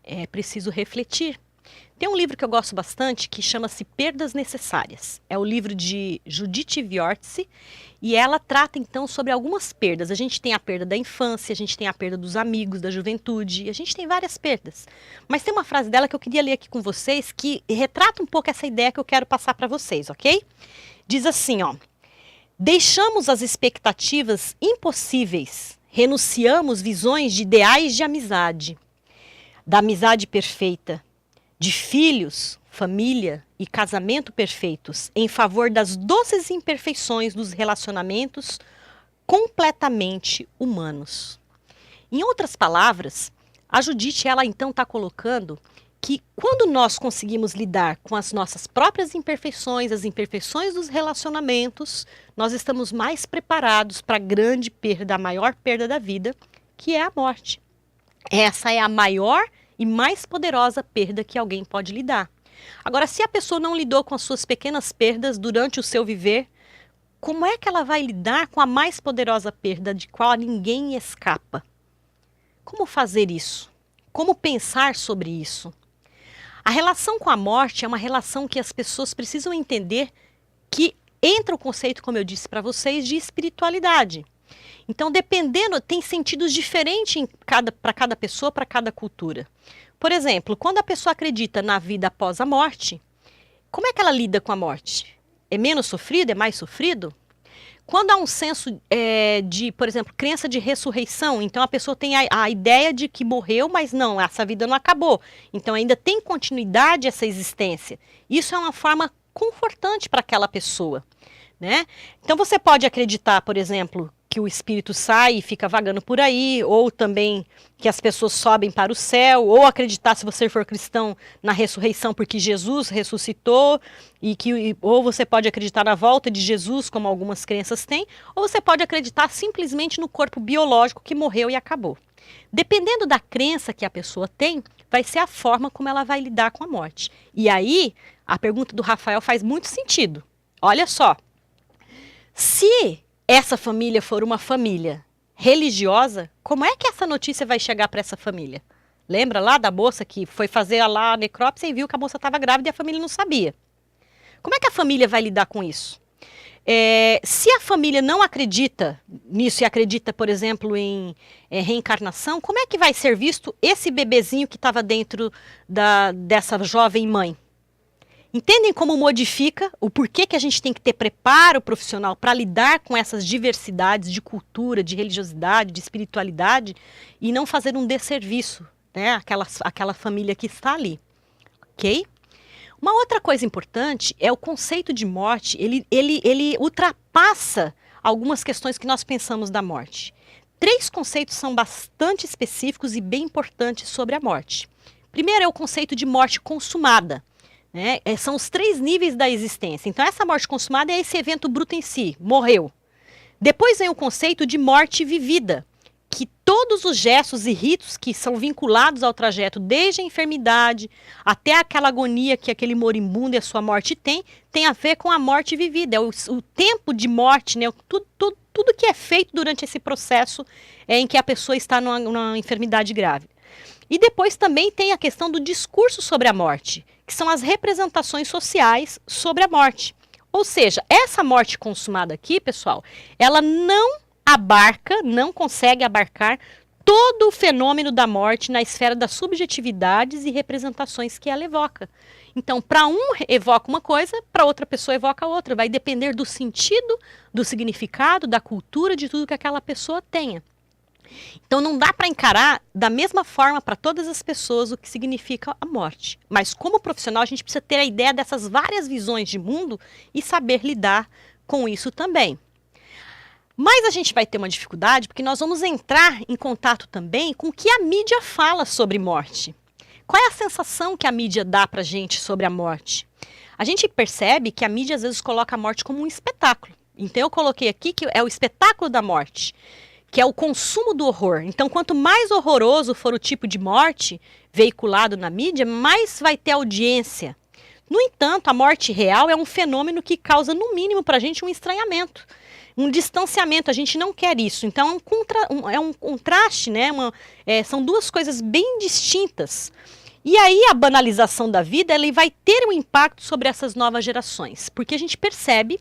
S2: É preciso refletir. Tem um livro que eu gosto bastante que chama-se Perdas Necessárias. É o livro de Judith Viortse e ela trata então sobre algumas perdas. A gente tem a perda da infância, a gente tem a perda dos amigos, da juventude, a gente tem várias perdas. Mas tem uma frase dela que eu queria ler aqui com vocês que retrata um pouco essa ideia que eu quero passar para vocês, ok? Diz assim, ó: deixamos as expectativas impossíveis, renunciamos visões de ideais de amizade, da amizade perfeita, de filhos, família e casamento perfeitos, em favor das doces imperfeições dos relacionamentos completamente humanos. Em outras palavras, a Judith, ela então está colocando que quando nós conseguimos lidar com as nossas próprias imperfeições, as imperfeições dos relacionamentos, nós estamos mais preparados para a grande perda, a maior perda da vida, que é a morte. Essa é a maior e mais poderosa perda que alguém pode lidar. Agora, se a pessoa não lidou com as suas pequenas perdas durante o seu viver, como é que ela vai lidar com a mais poderosa perda de qual ninguém escapa? Como fazer isso? Como pensar sobre isso? A relação com a morte é uma relação que as pessoas precisam entender que entra o conceito, como eu disse para vocês, de espiritualidade. Então, dependendo, tem sentidos diferentes para cada pessoa, para cada cultura. Por exemplo, quando a pessoa acredita na vida após a morte, como é que ela lida com a morte? É menos sofrido? É mais sofrido? Quando há um senso de, por exemplo, crença de ressurreição, então a pessoa tem a ideia de que morreu, mas não, essa vida não acabou. Então ainda tem continuidade essa existência. Isso é uma forma confortante para aquela pessoa, né? Então você pode acreditar, por exemplo, que o espírito sai e fica vagando por aí, ou também que as pessoas sobem para o céu, ou acreditar, se você for cristão, na ressurreição porque Jesus ressuscitou, ou você pode acreditar na volta de Jesus, como algumas crenças têm, ou você pode acreditar simplesmente no corpo biológico que morreu e acabou. Dependendo da crença que a pessoa tem, vai ser a forma como ela vai lidar com a morte. E aí, a pergunta do Rafael faz muito sentido. Olha só, se essa família for uma família religiosa, como é que essa notícia vai chegar para essa família? Lembra lá da moça que foi fazer lá a necrópsia e viu que a moça estava grávida e a família não sabia? Como é que a família vai lidar com isso? Se a família não acredita nisso e acredita, por exemplo, em reencarnação, como é que vai ser visto esse bebezinho que estava dentro dessa jovem mãe? Entendem como modifica o porquê que a gente tem que ter preparo profissional para lidar com essas diversidades de cultura, de religiosidade, de espiritualidade e não fazer um desserviço, né, àquela família que está ali, ok? Uma outra coisa importante é o conceito de morte, ele ultrapassa algumas questões que nós pensamos da morte. 3 conceitos são bastante específicos e bem importantes sobre a morte. Primeiro é o conceito de morte consumada. Né? São os 3 níveis da existência. Então, essa morte consumada é esse evento bruto em si, morreu. Depois vem o conceito de morte vivida, que todos os gestos e ritos que são vinculados ao trajeto, desde a enfermidade até aquela agonia que aquele moribundo e a sua morte tem a ver com a morte vivida. É o tempo de morte, né? Tudo que é feito durante esse processo em que a pessoa está numa enfermidade grave. E depois também tem a questão do discurso sobre a morte, que são as representações sociais sobre a morte. Ou seja, essa morte consumada aqui, pessoal, ela não consegue abarcar todo o fenômeno da morte na esfera das subjetividades e representações que ela evoca. Então, para um evoca uma coisa, para outra pessoa evoca outra. Vai depender do sentido, do significado, da cultura, de tudo que aquela pessoa tenha. Então não dá para encarar da mesma forma para todas as pessoas o que significa a morte. Mas como profissional a gente precisa ter a ideia dessas várias visões de mundo e saber lidar com isso também. Mas a gente vai ter uma dificuldade porque nós vamos entrar em contato também com o que a mídia fala sobre morte. Qual é a sensação que a mídia dá para a gente sobre a morte? A gente percebe que a mídia às vezes coloca a morte como um espetáculo. Então eu coloquei aqui que é o espetáculo da morte, que é o consumo do horror. Então, quanto mais horroroso for o tipo de morte veiculado na mídia, mais vai ter audiência. No entanto, a morte real é um fenômeno que causa, no mínimo, para a gente um estranhamento, um distanciamento. A gente não quer isso. Então, é um contraste, né? São 2 coisas bem distintas. E aí, a banalização da vida ela vai ter um impacto sobre essas novas gerações, porque a gente percebe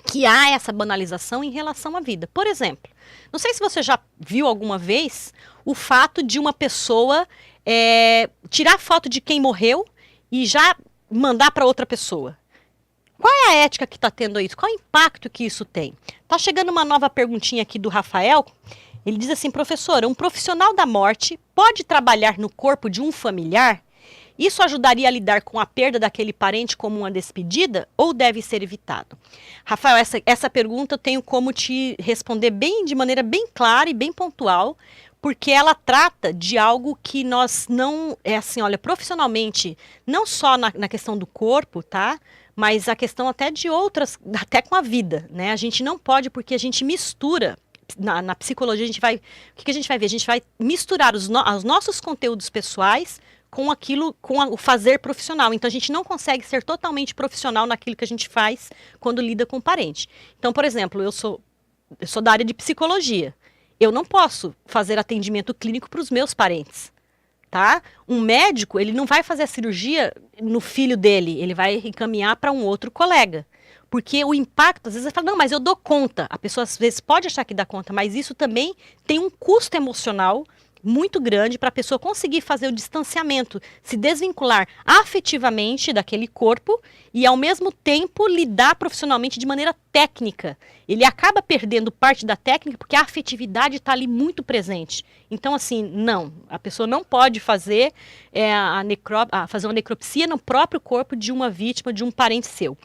S2: que há essa banalização em relação à vida. Por exemplo, não sei se você já viu alguma vez o fato de uma pessoa tirar foto de quem morreu e já mandar para outra pessoa. Qual é a ética que está tendo isso? Qual é o impacto que isso tem? Está chegando uma nova perguntinha aqui do Rafael. Ele diz assim, professora, um profissional da morte pode trabalhar no corpo de um familiar? Isso ajudaria a lidar com a perda daquele parente como uma despedida ou deve ser evitado? Rafael, essa pergunta eu tenho como te responder de maneira bem clara e bem pontual, porque ela trata de algo que nós não, profissionalmente, não só na questão do corpo, tá? Mas a questão até de outras, até com a vida, né? A gente não pode porque a gente mistura. Na psicologia, o que a gente vai ver? A gente vai misturar os nossos conteúdos pessoais com o fazer profissional. Então, a gente não consegue ser totalmente profissional naquilo que a gente faz quando lida com o parente. Então, por exemplo, eu sou da área de psicologia. Eu não posso fazer atendimento clínico para os meus parentes, tá? Um médico, ele não vai fazer a cirurgia no filho dele, ele vai encaminhar para um outro colega. Porque o impacto, às vezes você fala, não, mas eu dou conta. A pessoa às vezes pode achar que dá conta, mas isso também tem um custo emocional muito grande para a pessoa conseguir fazer o distanciamento, se desvincular afetivamente daquele corpo e, ao mesmo tempo, lidar profissionalmente de maneira técnica. Ele acaba perdendo parte da técnica porque a afetividade está ali muito presente. Então, assim, não, a pessoa não pode fazer, fazer uma necropsia no próprio corpo de uma vítima, de um parente seu.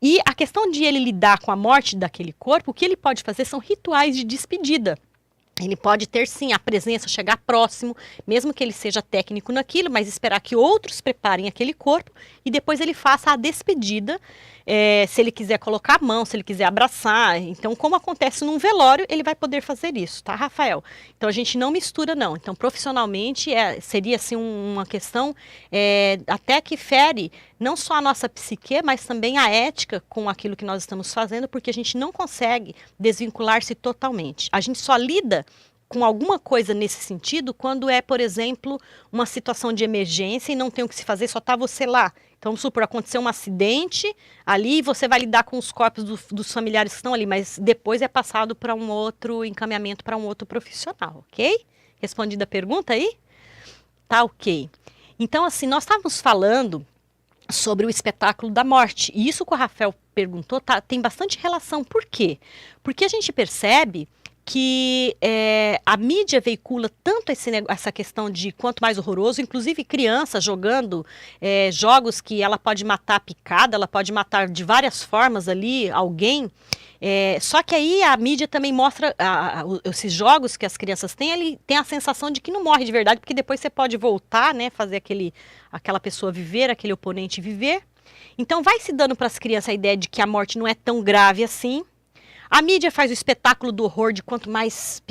S2: E a questão de ele lidar com a morte daquele corpo, o que ele pode fazer são rituais de despedida. Ele pode ter, sim, a presença, chegar próximo, mesmo que ele seja técnico naquilo, mas esperar que outros preparem aquele corpo e depois ele faça a despedida, se ele quiser colocar a mão, se ele quiser abraçar. Então, como acontece num velório, ele vai poder fazer isso, tá, Rafael? Então, a gente não mistura, não. Então, profissionalmente, seria, assim, uma questão até que fere não só a nossa psique, mas também a ética com aquilo que nós estamos fazendo, porque a gente não consegue desvincular-se totalmente. A gente só lida com alguma coisa nesse sentido quando é, por exemplo, uma situação de emergência e não tem o que se fazer, só está você lá. Então, vamos supor, aconteceu um acidente ali e você vai lidar com os corpos dos familiares que estão ali, mas depois é passado para um outro encaminhamento, para um outro profissional, ok? Respondida a pergunta aí? Tá ok. Então, assim, nós estávamos falando sobre o espetáculo da morte. E isso que o Rafael perguntou tem bastante relação. Por quê? Porque a gente percebe que a mídia veicula tanto essa questão de quanto mais horroroso, inclusive criança jogando jogos que ela pode matar picada, ela pode matar de várias formas ali alguém. Só que aí a mídia também mostra esses jogos que as crianças têm, ele tem a sensação de que não morre de verdade, porque depois você pode voltar, né, fazer aquela pessoa viver, aquele oponente viver. Então vai se dando para as crianças a ideia de que a morte não é tão grave assim. A mídia faz o espetáculo do horror de quanto mais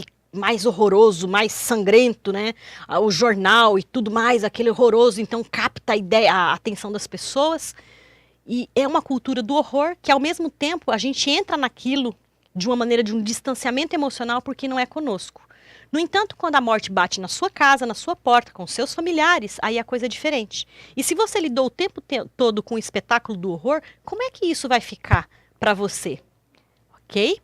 S2: horroroso, mais sangrento, né? O jornal e tudo mais, aquele horroroso, então capta a atenção das pessoas. E é uma cultura do horror que, ao mesmo tempo, a gente entra naquilo de uma maneira de um distanciamento emocional porque não é conosco. No entanto, quando a morte bate na sua casa, na sua porta, com seus familiares, aí a coisa é diferente. E se você lidou o tempo todo com o espetáculo do horror, como é que isso vai ficar para você? Ok?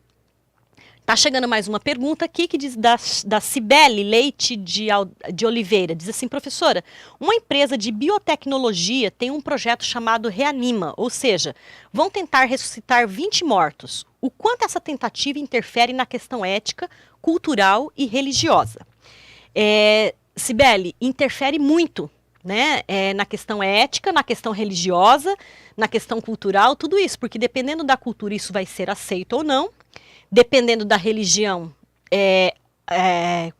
S2: Tá chegando mais uma pergunta aqui que diz da Cibele Leite de Oliveira. Diz assim, professora, uma empresa de biotecnologia tem um projeto chamado Reanima, ou seja, vão tentar ressuscitar 20 mortos. O quanto essa tentativa interfere na questão ética, cultural e religiosa? Cibele, interfere muito, né? Na questão ética, na questão religiosa, na questão cultural, tudo isso, porque dependendo da cultura isso vai ser aceito ou não. Dependendo da religião,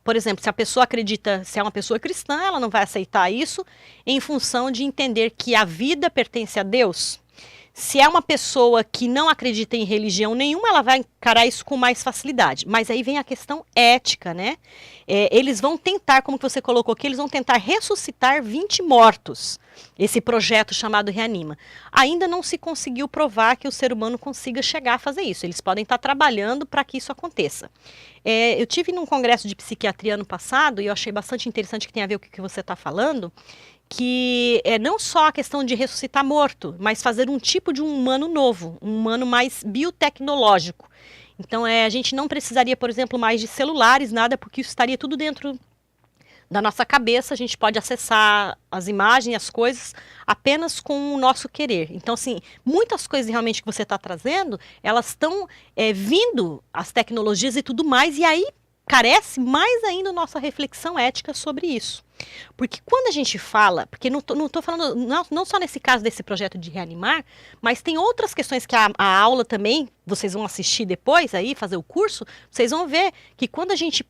S2: por exemplo, se a pessoa acredita, se é uma pessoa cristã, ela não vai aceitar isso em função de entender que a vida pertence a Deus. Se é uma pessoa que não acredita em religião nenhuma, ela vai encarar isso com mais facilidade. Mas aí vem a questão ética, né? Eles vão tentar, como que você colocou aqui, eles vão tentar ressuscitar 20 mortos. Esse projeto chamado Reanima. Ainda não se conseguiu provar que o ser humano consiga chegar a fazer isso. Eles podem estar trabalhando para que isso aconteça. Eu tive num congresso de psiquiatria ano passado e eu achei bastante interessante, que tem a ver com o que você está falando, que é não só a questão de ressuscitar morto, mas fazer um tipo de um humano novo, um humano mais biotecnológico. Então, a gente não precisaria, por exemplo, mais de celulares, nada, porque isso estaria tudo dentro da nossa cabeça, a gente pode acessar as imagens, as coisas, apenas com o nosso querer. Então, assim, muitas coisas realmente que você está trazendo, elas estão vindo, as tecnologias e tudo mais, e aí carece mais ainda nossa reflexão ética sobre isso. Porque quando a gente fala, porque não estou falando, não só nesse caso desse projeto de reanimar, mas tem outras questões que a aula também, vocês vão assistir depois aí, fazer o curso, vocês vão ver que quando a gente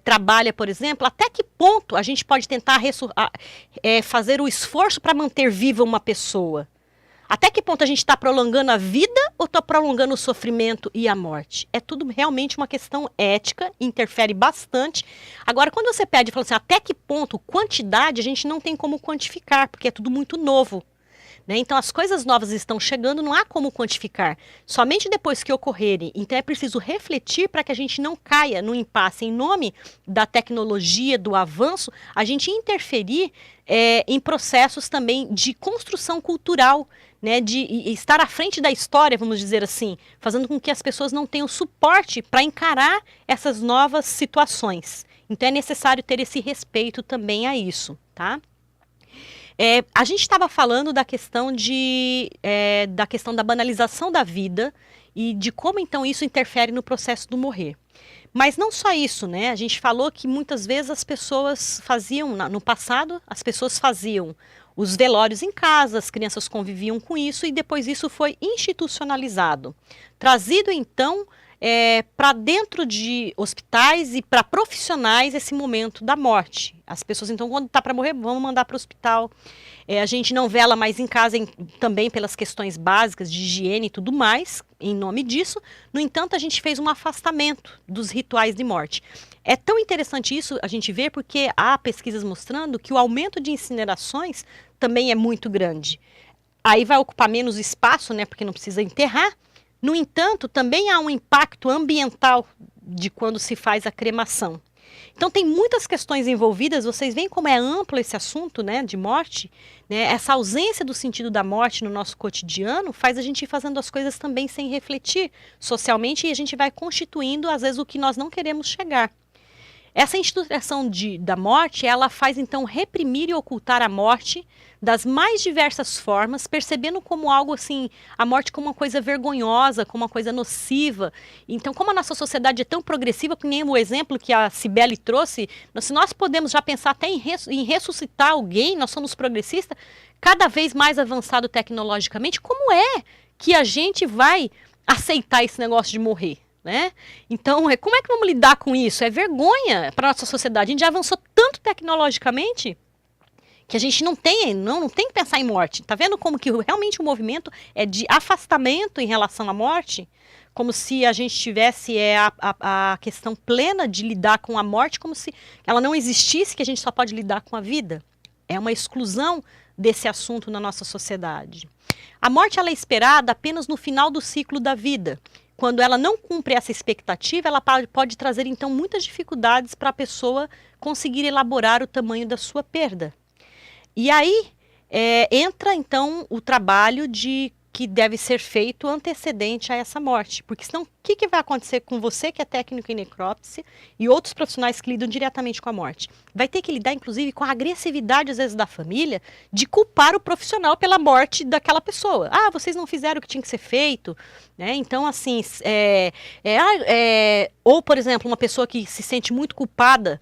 S2: trabalha, por exemplo, até que ponto a gente pode tentar fazer o esforço para manter viva uma pessoa. Até que ponto a gente está prolongando a vida ou está prolongando o sofrimento e a morte? É tudo realmente uma questão ética, interfere bastante. Agora, quando você pede e fala assim, até que ponto, quantidade, a gente não tem como quantificar, porque é tudo muito novo. Né? Então, as coisas novas estão chegando, não há como quantificar. Somente depois que ocorrerem. Então, é preciso refletir para que a gente não caia no impasse em nome da tecnologia, do avanço, a gente interferir em processos também de construção cultural, né, de estar à frente da história, vamos dizer assim, fazendo com que as pessoas não tenham suporte para encarar essas novas situações. Então é necessário ter esse respeito também a isso, tá? A gente estava falando da questão da banalização da vida e de como então isso interfere no processo do morrer. Mas não só isso, né? A gente falou que muitas vezes as pessoas faziam, no passado, as pessoas faziam os velórios em casa, as crianças conviviam com isso e depois isso foi institucionalizado. Trazido então para dentro de hospitais e para profissionais esse momento da morte. As pessoas então quando está para morrer vamos mandar para o hospital. A gente não vela mais em casa também pelas questões básicas de higiene e tudo mais, em nome disso. No entanto, a gente fez um afastamento dos rituais de morte. É tão interessante isso a gente ver porque há pesquisas mostrando que o aumento de incinerações também é muito grande. Aí vai ocupar menos espaço, né, porque não precisa enterrar. No entanto, também há um impacto ambiental de quando se faz a cremação. Então tem muitas questões envolvidas, vocês veem como é amplo esse assunto, né, de morte, né? Essa ausência do sentido da morte no nosso cotidiano faz a gente ir fazendo as coisas também sem refletir socialmente e a gente vai constituindo, às vezes, o que nós não queremos chegar. Essa instituição da morte, ela faz então reprimir e ocultar a morte das mais diversas formas, percebendo como algo assim, a morte como uma coisa vergonhosa, como uma coisa nociva. Então, como a nossa sociedade é tão progressiva, que nem o exemplo que a Cibele trouxe, se nós podemos já pensar até em ressuscitar alguém, nós somos progressistas, cada vez mais avançado tecnologicamente, como é que a gente vai aceitar esse negócio de morrer? Né? Então, como é que vamos lidar com isso? É vergonha para a nossa sociedade. A gente já avançou tanto tecnologicamente que a gente não tem que pensar em morte. Tá vendo como que realmente o movimento é de afastamento em relação à morte? Como se a gente tivesse a questão plena de lidar com a morte, como se ela não existisse, que a gente só pode lidar com a vida. É uma exclusão desse assunto na nossa sociedade. A morte ela é esperada apenas no final do ciclo da vida. Quando ela não cumpre essa expectativa, ela pode trazer, então, muitas dificuldades para a pessoa conseguir elaborar o tamanho da sua perda. E aí entra, então, o trabalho que deve ser feito antecedente a essa morte. Porque senão, o que vai acontecer com você, que é técnico em necrópsia, e outros profissionais que lidam diretamente com a morte? Vai ter que lidar, inclusive, com a agressividade, às vezes, da família, de culpar o profissional pela morte daquela pessoa. Ah, vocês não fizeram o que tinha que ser feito. Né? Então, assim, ou, por exemplo, uma pessoa que se sente muito culpada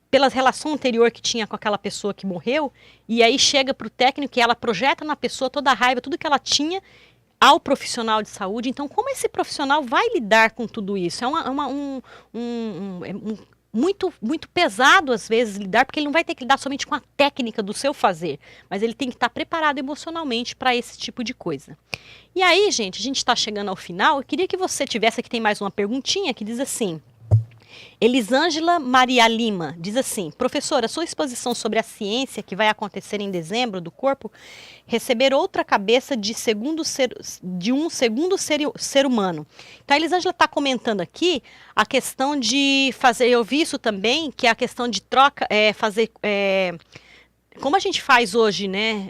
S2: pela relação anterior que tinha com aquela pessoa que morreu, e aí chega para o técnico e ela projeta na pessoa toda a raiva, tudo que ela tinha ao profissional de saúde. Então, como esse profissional vai lidar com tudo isso? É muito pesado, às vezes, lidar, porque ele não vai ter que lidar somente com a técnica do seu fazer, mas ele tem que estar preparado emocionalmente para esse tipo de coisa. E aí, gente, a gente está chegando ao final. Eu queria que você tivesse, aqui tem mais uma perguntinha que diz assim: Elisângela Maria Lima diz assim: professora, sua exposição sobre a ciência que vai acontecer em dezembro do corpo receber outra cabeça de um segundo ser humano. Então a Elisângela está comentando aqui a questão de fazer, eu vi isso também, que é a questão de troca, como a gente faz hoje, né,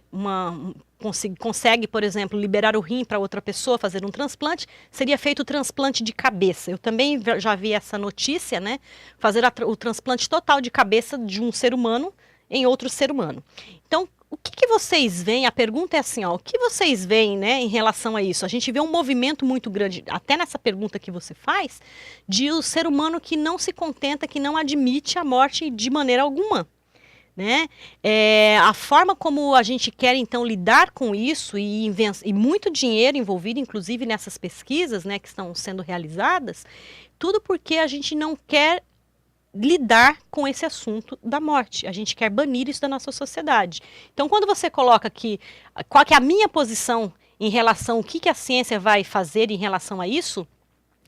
S2: consegue, por exemplo, liberar o rim para outra pessoa, fazer um transplante, seria feito o transplante de cabeça. Eu também já vi essa notícia, né? Fazer o transplante total de cabeça de um ser humano em outro ser humano. Então, o que vocês veem? A pergunta é assim, ó, o que vocês veem, né, em relação a isso? A gente vê um movimento muito grande, até nessa pergunta que você faz, de o ser humano que não se contenta, que não admite a morte de maneira alguma. Né? A forma como a gente quer então lidar com isso e muito dinheiro envolvido, inclusive nessas pesquisas, né, que estão sendo realizadas, tudo porque a gente não quer lidar com esse assunto da morte. A gente quer banir isso da nossa sociedade. Então, quando você coloca aqui qual que é a minha posição em relação ao que a ciência vai fazer em relação a isso,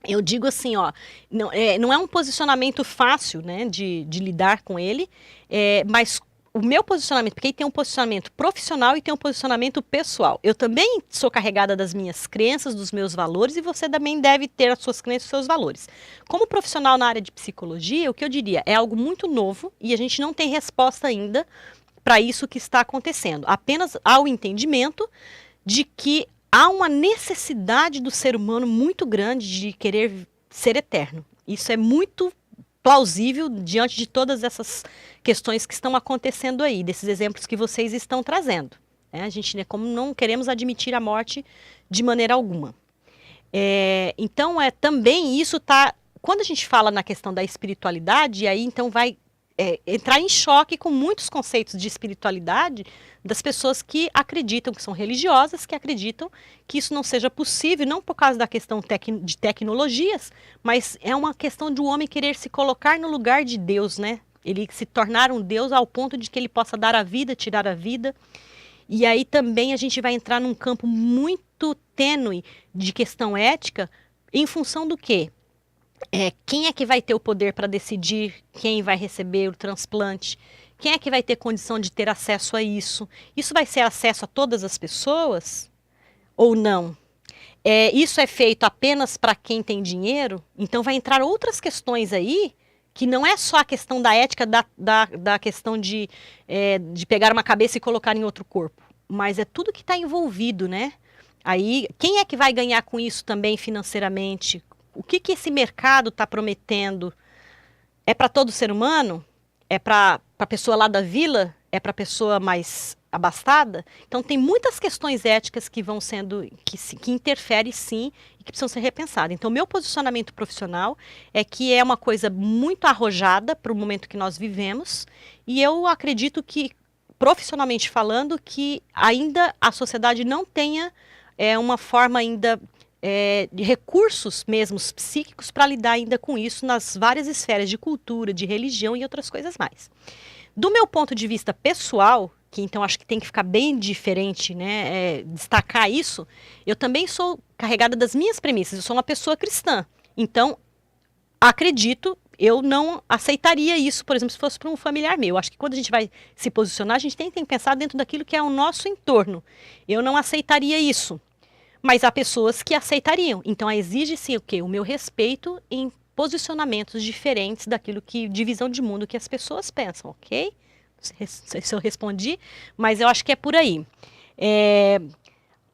S2: eu digo assim, ó, não é um posicionamento fácil, né, de lidar com ele, mas o meu posicionamento, porque tem um posicionamento profissional e tem um posicionamento pessoal. Eu também sou carregada das minhas crenças, dos meus valores, e você também deve ter as suas crenças e os seus valores. Como profissional na área de psicologia, o que eu diria é algo muito novo e a gente não tem resposta ainda para isso que está acontecendo. Apenas há o entendimento de que há uma necessidade do ser humano muito grande de querer ser eterno. Isso é muito plausível diante de todas essas questões que estão acontecendo aí, desses exemplos que vocês estão trazendo. A gente, né, como não queremos admitir a morte de maneira alguma. Então, também isso está... Quando a gente fala na questão da espiritualidade, aí então vai entrar em choque com muitos conceitos de espiritualidade das pessoas que acreditam, que são religiosas, que acreditam que isso não seja possível, não por causa da questão de tecnologias, mas é uma questão de o homem querer se colocar no lugar de Deus, né? Ele se tornar um Deus ao ponto de que ele possa dar a vida, tirar a vida. E aí também a gente vai entrar num campo muito tênue de questão ética, em função do quê? Quem é que vai ter o poder para decidir quem vai receber o transplante? Quem é que vai ter condição de ter acesso a isso? Isso vai ser acesso a todas as pessoas ou não? Isso é feito apenas para quem tem dinheiro? Então vai entrar outras questões aí que não é só a questão da ética, da questão de pegar uma cabeça e colocar em outro corpo, mas é tudo que está envolvido, né? Aí, quem é que vai ganhar com isso também financeiramente? O que esse mercado está prometendo? É para todo ser humano? É para a pessoa lá da vila? É para a pessoa mais abastada? Então, tem muitas questões éticas que vão sendo, que interferem sim, e que precisam ser repensadas. Então, meu posicionamento profissional é que é uma coisa muito arrojada para o momento que nós vivemos, e eu acredito que, profissionalmente falando, que ainda a sociedade não tenha uma forma ainda de recursos mesmos psíquicos para lidar ainda com isso nas várias esferas de cultura, de religião e outras coisas mais. Do meu ponto de vista pessoal, que então acho que tem que ficar bem diferente, né, destacar isso, eu também sou carregada das minhas premissas, eu sou uma pessoa cristã, então acredito, eu não aceitaria isso, por exemplo, se fosse para um familiar meu. Acho que quando a gente vai se posicionar, a gente tem que pensar dentro daquilo que é o nosso entorno. Eu não aceitaria isso, mas há pessoas que aceitariam. Então exige-se o quê? O meu respeito em posicionamentos diferentes daquilo que, de visão de mundo que as pessoas pensam, ok? Não sei se eu respondi, mas eu acho que é por aí.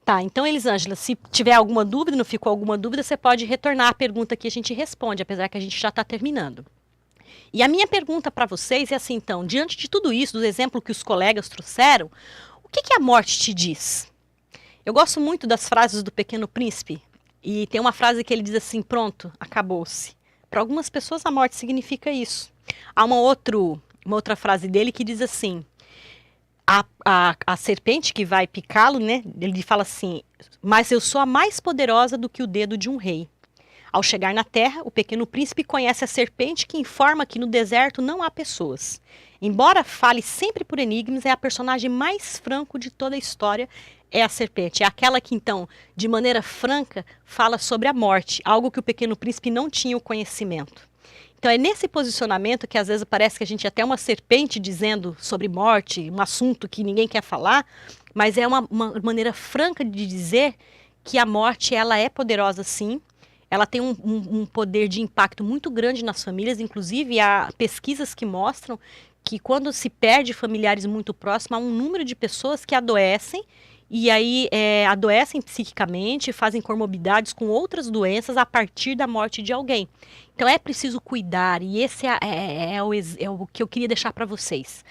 S2: Tá, então, Elisângela, se tiver alguma dúvida, não ficou alguma dúvida, você pode retornar a pergunta que a gente responde, apesar que a gente já está terminando. E a minha pergunta para vocês é assim, então, diante de tudo isso, do exemplo que os colegas trouxeram, o que a morte te diz? Eu gosto muito das frases do Pequeno Príncipe, e tem uma frase que ele diz assim, pronto, acabou-se. Para algumas pessoas a morte significa isso. Há uma outra frase dele que diz assim, a serpente que vai picá-lo, né? Ele fala assim, mas eu sou a mais poderosa do que o dedo de um rei. Ao chegar na terra, o Pequeno Príncipe conhece a serpente que informa que no deserto não há pessoas. Embora fale sempre por enigmas, é a personagem mais franco de toda a história, é a serpente. É aquela que, então, de maneira franca, fala sobre a morte, algo que o Pequeno Príncipe não tinha o conhecimento. Então é nesse posicionamento que às vezes parece que a gente é até uma serpente dizendo sobre morte, um assunto que ninguém quer falar, mas é uma maneira franca de dizer que a morte ela é poderosa sim, ela tem um poder de impacto muito grande nas famílias, inclusive há pesquisas que mostram que quando se perde familiares muito próximos, há um número de pessoas que adoecem, e aí adoecem psiquicamente, fazem comorbidades com outras doenças a partir da morte de alguém. Então é preciso cuidar, e esse é o que eu queria deixar para vocês.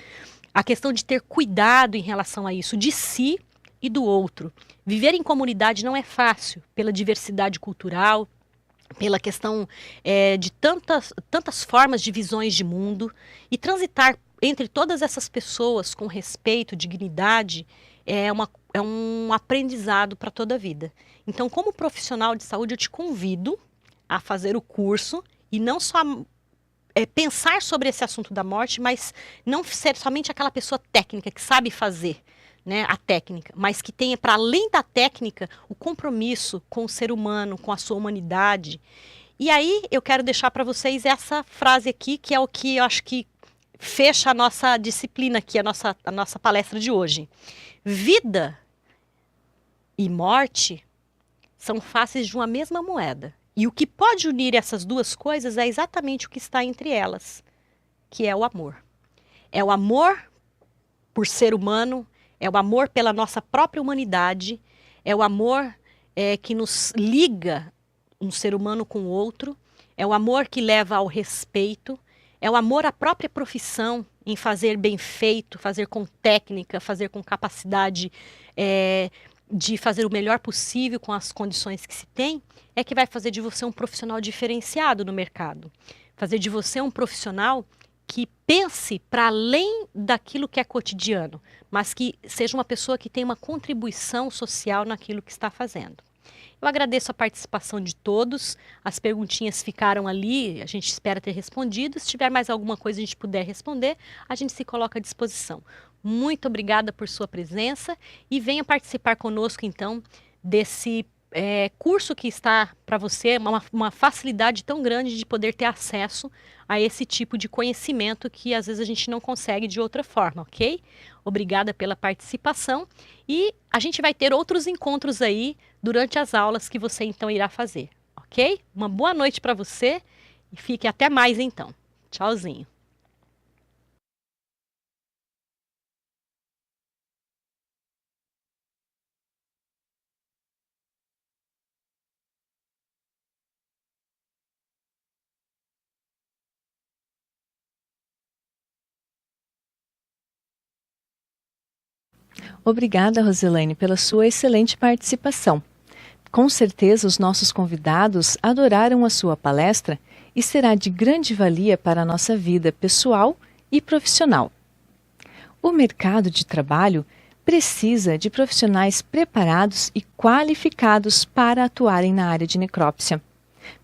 S2: A questão de ter cuidado em relação a isso, de si e do outro. Viver em comunidade não é fácil, pela diversidade cultural, pela questão de tantas formas de visões de mundo, e transitar entre todas essas pessoas com respeito, dignidade, é um aprendizado para toda a vida. Então, como profissional de saúde, eu te convido a fazer o curso e não só pensar sobre esse assunto da morte, mas não ser somente aquela pessoa técnica que sabe fazer, né, a técnica, mas que tenha, para além da técnica, o compromisso com o ser humano, com a sua humanidade. E aí eu quero deixar para vocês essa frase aqui, que é o que eu acho que fecha a nossa disciplina aqui, a nossa palestra de hoje. Vida e morte são faces de uma mesma moeda. E o que pode unir essas duas coisas é exatamente o que está entre elas, que é o amor. É o amor por ser humano, é o amor pela nossa própria humanidade, é o amor que nos liga um ser humano com o outro, é o amor que leva ao respeito, é o amor à própria profissão, em fazer bem feito, fazer com técnica, fazer com capacidade de fazer o melhor possível com as condições que se tem, é que vai fazer de você um profissional diferenciado no mercado. Fazer de você um profissional que pense para além daquilo que é cotidiano, mas que seja uma pessoa que tenha uma contribuição social naquilo que está fazendo. Eu agradeço a participação de todos, as perguntinhas ficaram ali, a gente espera ter respondido. Se tiver mais alguma coisa a gente puder responder, a gente se coloca à disposição. Muito obrigada por sua presença e venha participar conosco então desse curso que está para você, uma facilidade tão grande de poder ter acesso a esse tipo de conhecimento que às vezes a gente não consegue de outra forma, ok? Obrigada pela participação e a gente vai ter outros encontros aí durante as aulas que você então irá fazer, ok? Uma boa noite para você e fique até mais então. Tchauzinho.
S1: Obrigada, Roselaine, pela sua excelente participação. Com certeza os nossos convidados adoraram a sua palestra e será de grande valia para a nossa vida pessoal e profissional. O mercado de trabalho precisa de profissionais preparados e qualificados para atuarem na área de necrópsia.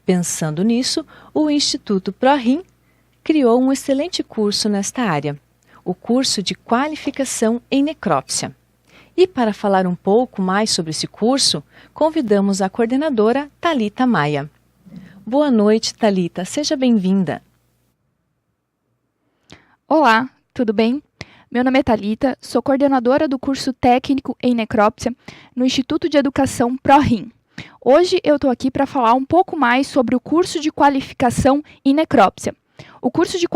S1: Pensando nisso, o Instituto ProRim criou um excelente curso nesta área, o curso de qualificação em necrópsia. E para falar um pouco mais sobre esse curso, convidamos a coordenadora Thalita Maia. Boa noite, Thalita. Seja bem-vinda.
S3: Olá, tudo bem? Meu nome é Thalita, sou coordenadora do curso técnico em necrópsia no Instituto de Educação ProRim. Hoje eu estou aqui para falar um pouco mais sobre o curso de qualificação em necrópsia. O curso de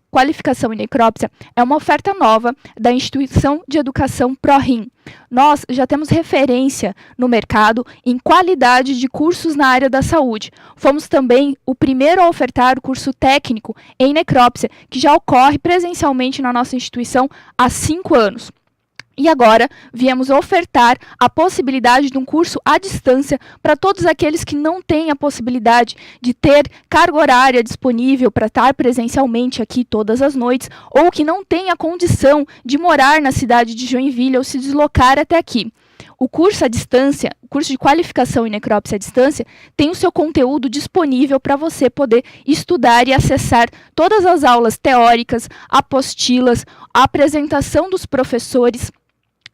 S3: qualificação em necrópsia é uma oferta nova da Instituição de Educação ProRim. Nós já temos referência no mercado em qualidade de cursos na área da saúde. Fomos também o primeiro a ofertar o curso técnico em necrópsia, que já ocorre presencialmente na nossa instituição há 5 anos. E agora viemos ofertar a possibilidade de um curso à distância para todos aqueles que não têm a possibilidade de ter carga horária disponível para estar presencialmente aqui todas as noites, ou que não têm a condição de morar na cidade de Joinville ou se deslocar até aqui. O curso à distância, o curso de qualificação em necrópsia à distância, tem o seu conteúdo disponível para você poder estudar e acessar todas as aulas teóricas, apostilas, a apresentação dos professores,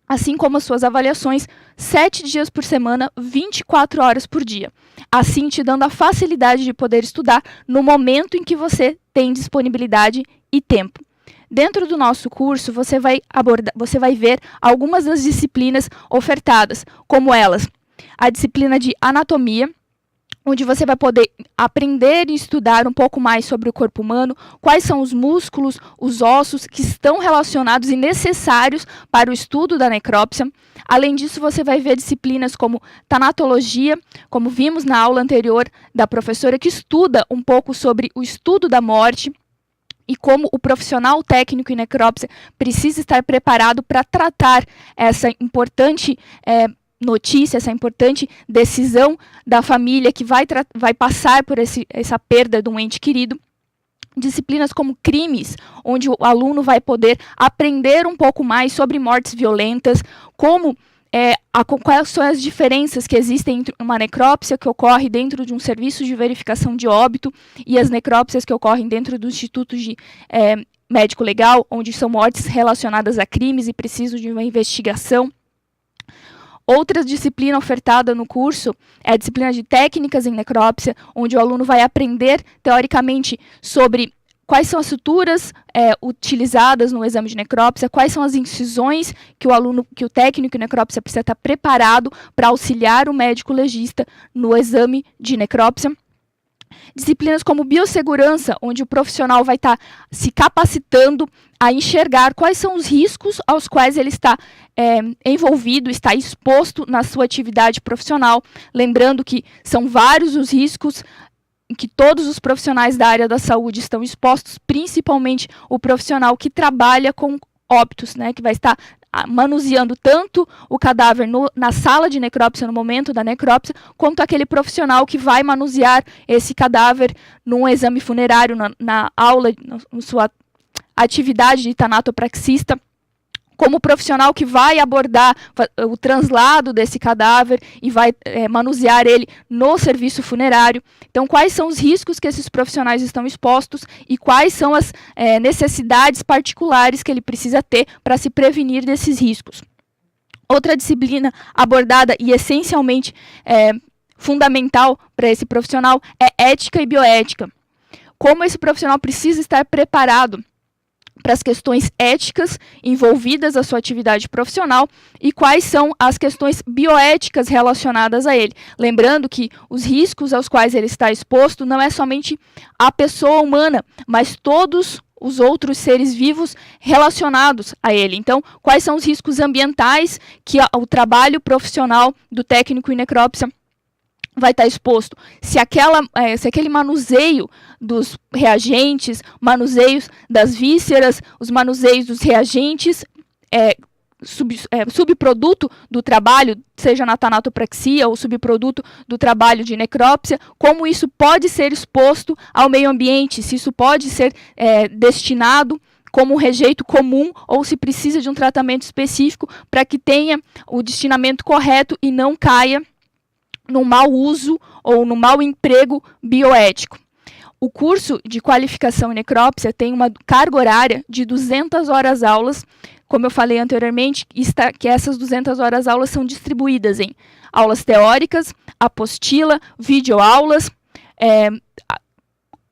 S3: assim como as suas avaliações, 7 dias por semana, 24 horas por dia. Assim, te dando a facilidade de poder estudar no momento em que você tem disponibilidade e tempo. Dentro do nosso curso, você vai ver algumas das disciplinas ofertadas, como elas: a disciplina de anatomia, onde você vai poder aprender e estudar um pouco mais sobre o corpo humano, quais são os músculos, os ossos que estão relacionados e necessários para o estudo da necrópsia. Além disso, você vai ver disciplinas como tanatologia, como vimos na aula anterior da professora, que estuda um pouco sobre o estudo da morte e como o profissional técnico em necrópsia precisa estar preparado para tratar essa importante notícia, essa importante decisão da família que vai passar por essa perda de um ente querido. Disciplinas como crimes, onde o aluno vai poder aprender um pouco mais sobre mortes violentas, quais são as diferenças que existem entre uma necrópsia que ocorre dentro de um serviço de verificação de óbito e as necrópsias que ocorrem dentro do Instituto de Médico Legal, onde são mortes relacionadas a crimes e precisam de uma investigação. Outra disciplina ofertada no curso é a disciplina de técnicas em necrópsia, onde o aluno vai aprender, teoricamente, sobre quais são as suturas utilizadas no exame de necrópsia, quais são as incisões que o técnico em necrópsia precisa estar preparado para auxiliar o médico legista no exame de necrópsia. Disciplinas como biossegurança, onde o profissional vai estar se capacitando a enxergar quais são os riscos aos quais ele está envolvido, está exposto na sua atividade profissional. Lembrando que são vários os riscos em que todos os profissionais da área da saúde estão expostos, principalmente o profissional que trabalha com óbitos, né, que vai estar manuseando tanto o cadáver na sala de necrópsia, no momento da necrópsia, quanto aquele profissional que vai manusear esse cadáver num exame funerário, na aula, na sua atividade de tanatopraxista, como profissional que vai abordar o translado desse cadáver e vai manusear ele no serviço funerário. Então, quais são os riscos que esses profissionais estão expostos e quais são as necessidades particulares que ele precisa ter para se prevenir desses riscos. Outra disciplina abordada e essencialmente fundamental para esse profissional é ética e bioética. Como esse profissional precisa estar preparado para as questões éticas envolvidas à sua atividade profissional e quais são as questões bioéticas relacionadas a ele. Lembrando que os riscos aos quais ele está exposto não é somente a pessoa humana, mas todos os outros seres vivos relacionados a ele. Então, quais são os riscos ambientais que o trabalho profissional do técnico em necrópsia vai estar exposto? Se aquele manuseio dos reagentes, manuseios das vísceras, os manuseios dos reagentes, subproduto do trabalho, seja na tanatopraxia ou subproduto do trabalho de necrópsia, como isso pode ser exposto ao meio ambiente, se isso pode ser destinado como um rejeito comum ou se precisa de um tratamento específico para que tenha o destinamento correto e não caia no mau uso ou no mau emprego bioético. O curso de qualificação em necrópsia tem uma carga horária de 200 horas aulas, como eu falei anteriormente, que essas 200 horas aulas são distribuídas em aulas teóricas, apostila, videoaulas.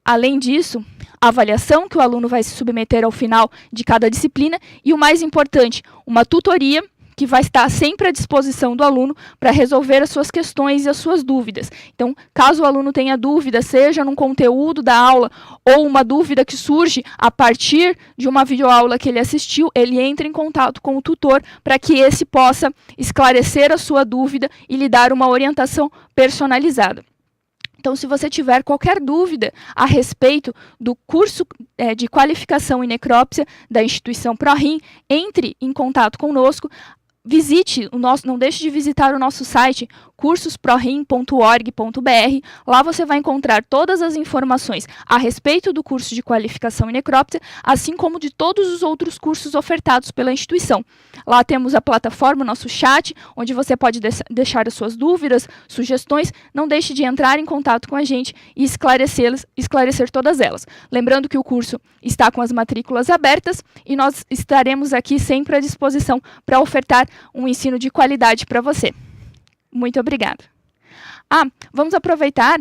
S3: Além disso, a avaliação que o aluno vai se submeter ao final de cada disciplina e, o mais importante, uma tutoria que vai estar sempre à disposição do aluno para resolver as suas questões e as suas dúvidas. Então, caso o aluno tenha dúvida, seja no conteúdo da aula ou uma dúvida que surge a partir de uma videoaula que ele assistiu, ele entra em contato com o tutor para que esse possa esclarecer a sua dúvida e lhe dar uma orientação personalizada. Então, se você tiver qualquer dúvida a respeito do curso de qualificação em necrópsia da instituição ProRim, entre em contato conosco. Não deixe de visitar o nosso site cursosprorim.org.br. Lá você vai encontrar todas as informações a respeito do curso de qualificação em necrópsia, assim como de todos os outros cursos ofertados pela instituição. Lá temos a plataforma, o nosso chat, onde você pode deixar as suas dúvidas, sugestões. Não deixe de entrar em contato com a gente e esclarecer todas elas. Lembrando que o curso está com as matrículas abertas e nós estaremos aqui sempre à disposição para ofertar um ensino de qualidade para você. Muito obrigada. Vamos aproveitar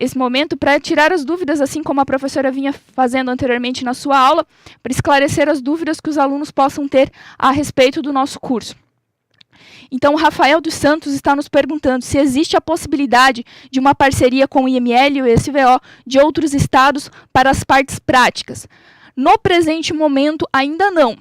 S3: esse momento para tirar as dúvidas, assim como a professora vinha fazendo anteriormente na sua aula, para esclarecer as dúvidas que os alunos possam ter a respeito do nosso curso. Então, o Rafael dos Santos está nos perguntando se existe a possibilidade de uma parceria com o IML e o SVO de outros estados para as partes práticas. No presente momento, ainda não.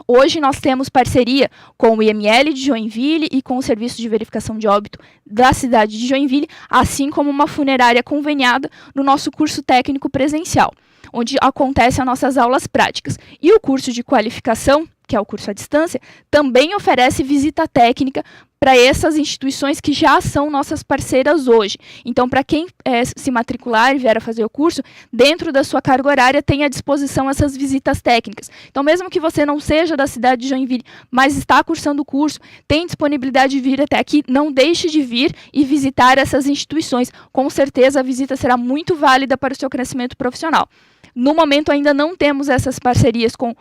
S3: Hoje nós temos parceria com o IML de Joinville e com o Serviço de Verificação de Óbito da cidade de Joinville, assim como uma funerária conveniada no nosso curso técnico presencial, onde acontecem as nossas aulas práticas. E o curso de qualificação, que é o curso à distância, também oferece visita técnica para essas instituições que já são nossas parceiras hoje. Então, para quem se matricular e vier a fazer o curso, dentro da sua carga horária tem à disposição essas visitas técnicas. Então, mesmo que você não seja da cidade de Joinville, mas está cursando o curso, tem disponibilidade de vir até aqui, não deixe de vir e visitar essas instituições. Com certeza, a visita será muito válida para o seu crescimento profissional. No momento, ainda não temos essas parcerias com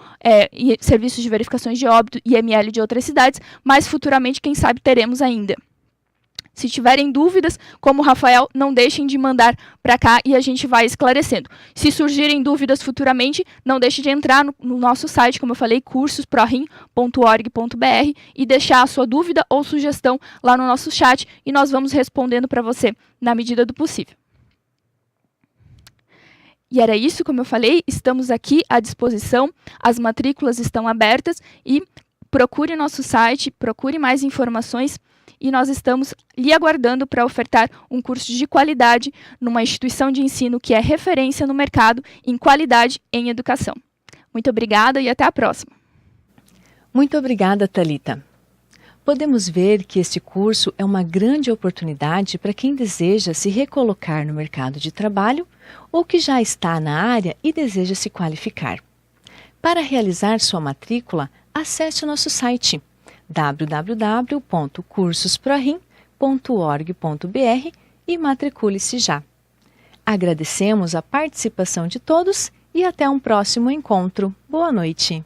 S3: serviços de verificações de óbito e IML de outras cidades, mas futuramente, quem sabe, teremos ainda. Se tiverem dúvidas, como o Rafael, não deixem de mandar para cá e a gente vai esclarecendo. Se surgirem dúvidas futuramente, não deixe de entrar no nosso site, como eu falei, cursosprorim.org.br e deixar a sua dúvida ou sugestão lá no nosso chat e nós vamos respondendo para você na medida do possível. E era isso, como eu falei, estamos aqui à disposição, as matrículas estão abertas e procure nosso site, procure mais informações e nós estamos lhe aguardando para ofertar um curso de qualidade numa instituição de ensino que é referência no mercado em qualidade em educação. Muito obrigada e até a próxima.
S1: Muito obrigada, Thalita. Podemos ver que este curso é uma grande oportunidade para quem deseja se recolocar no mercado de trabalho ou que já está na área e deseja se qualificar. Para realizar sua matrícula, acesse o nosso site www.cursosprorim.org.br e matricule-se já. Agradecemos a participação de todos e até um próximo encontro. Boa noite!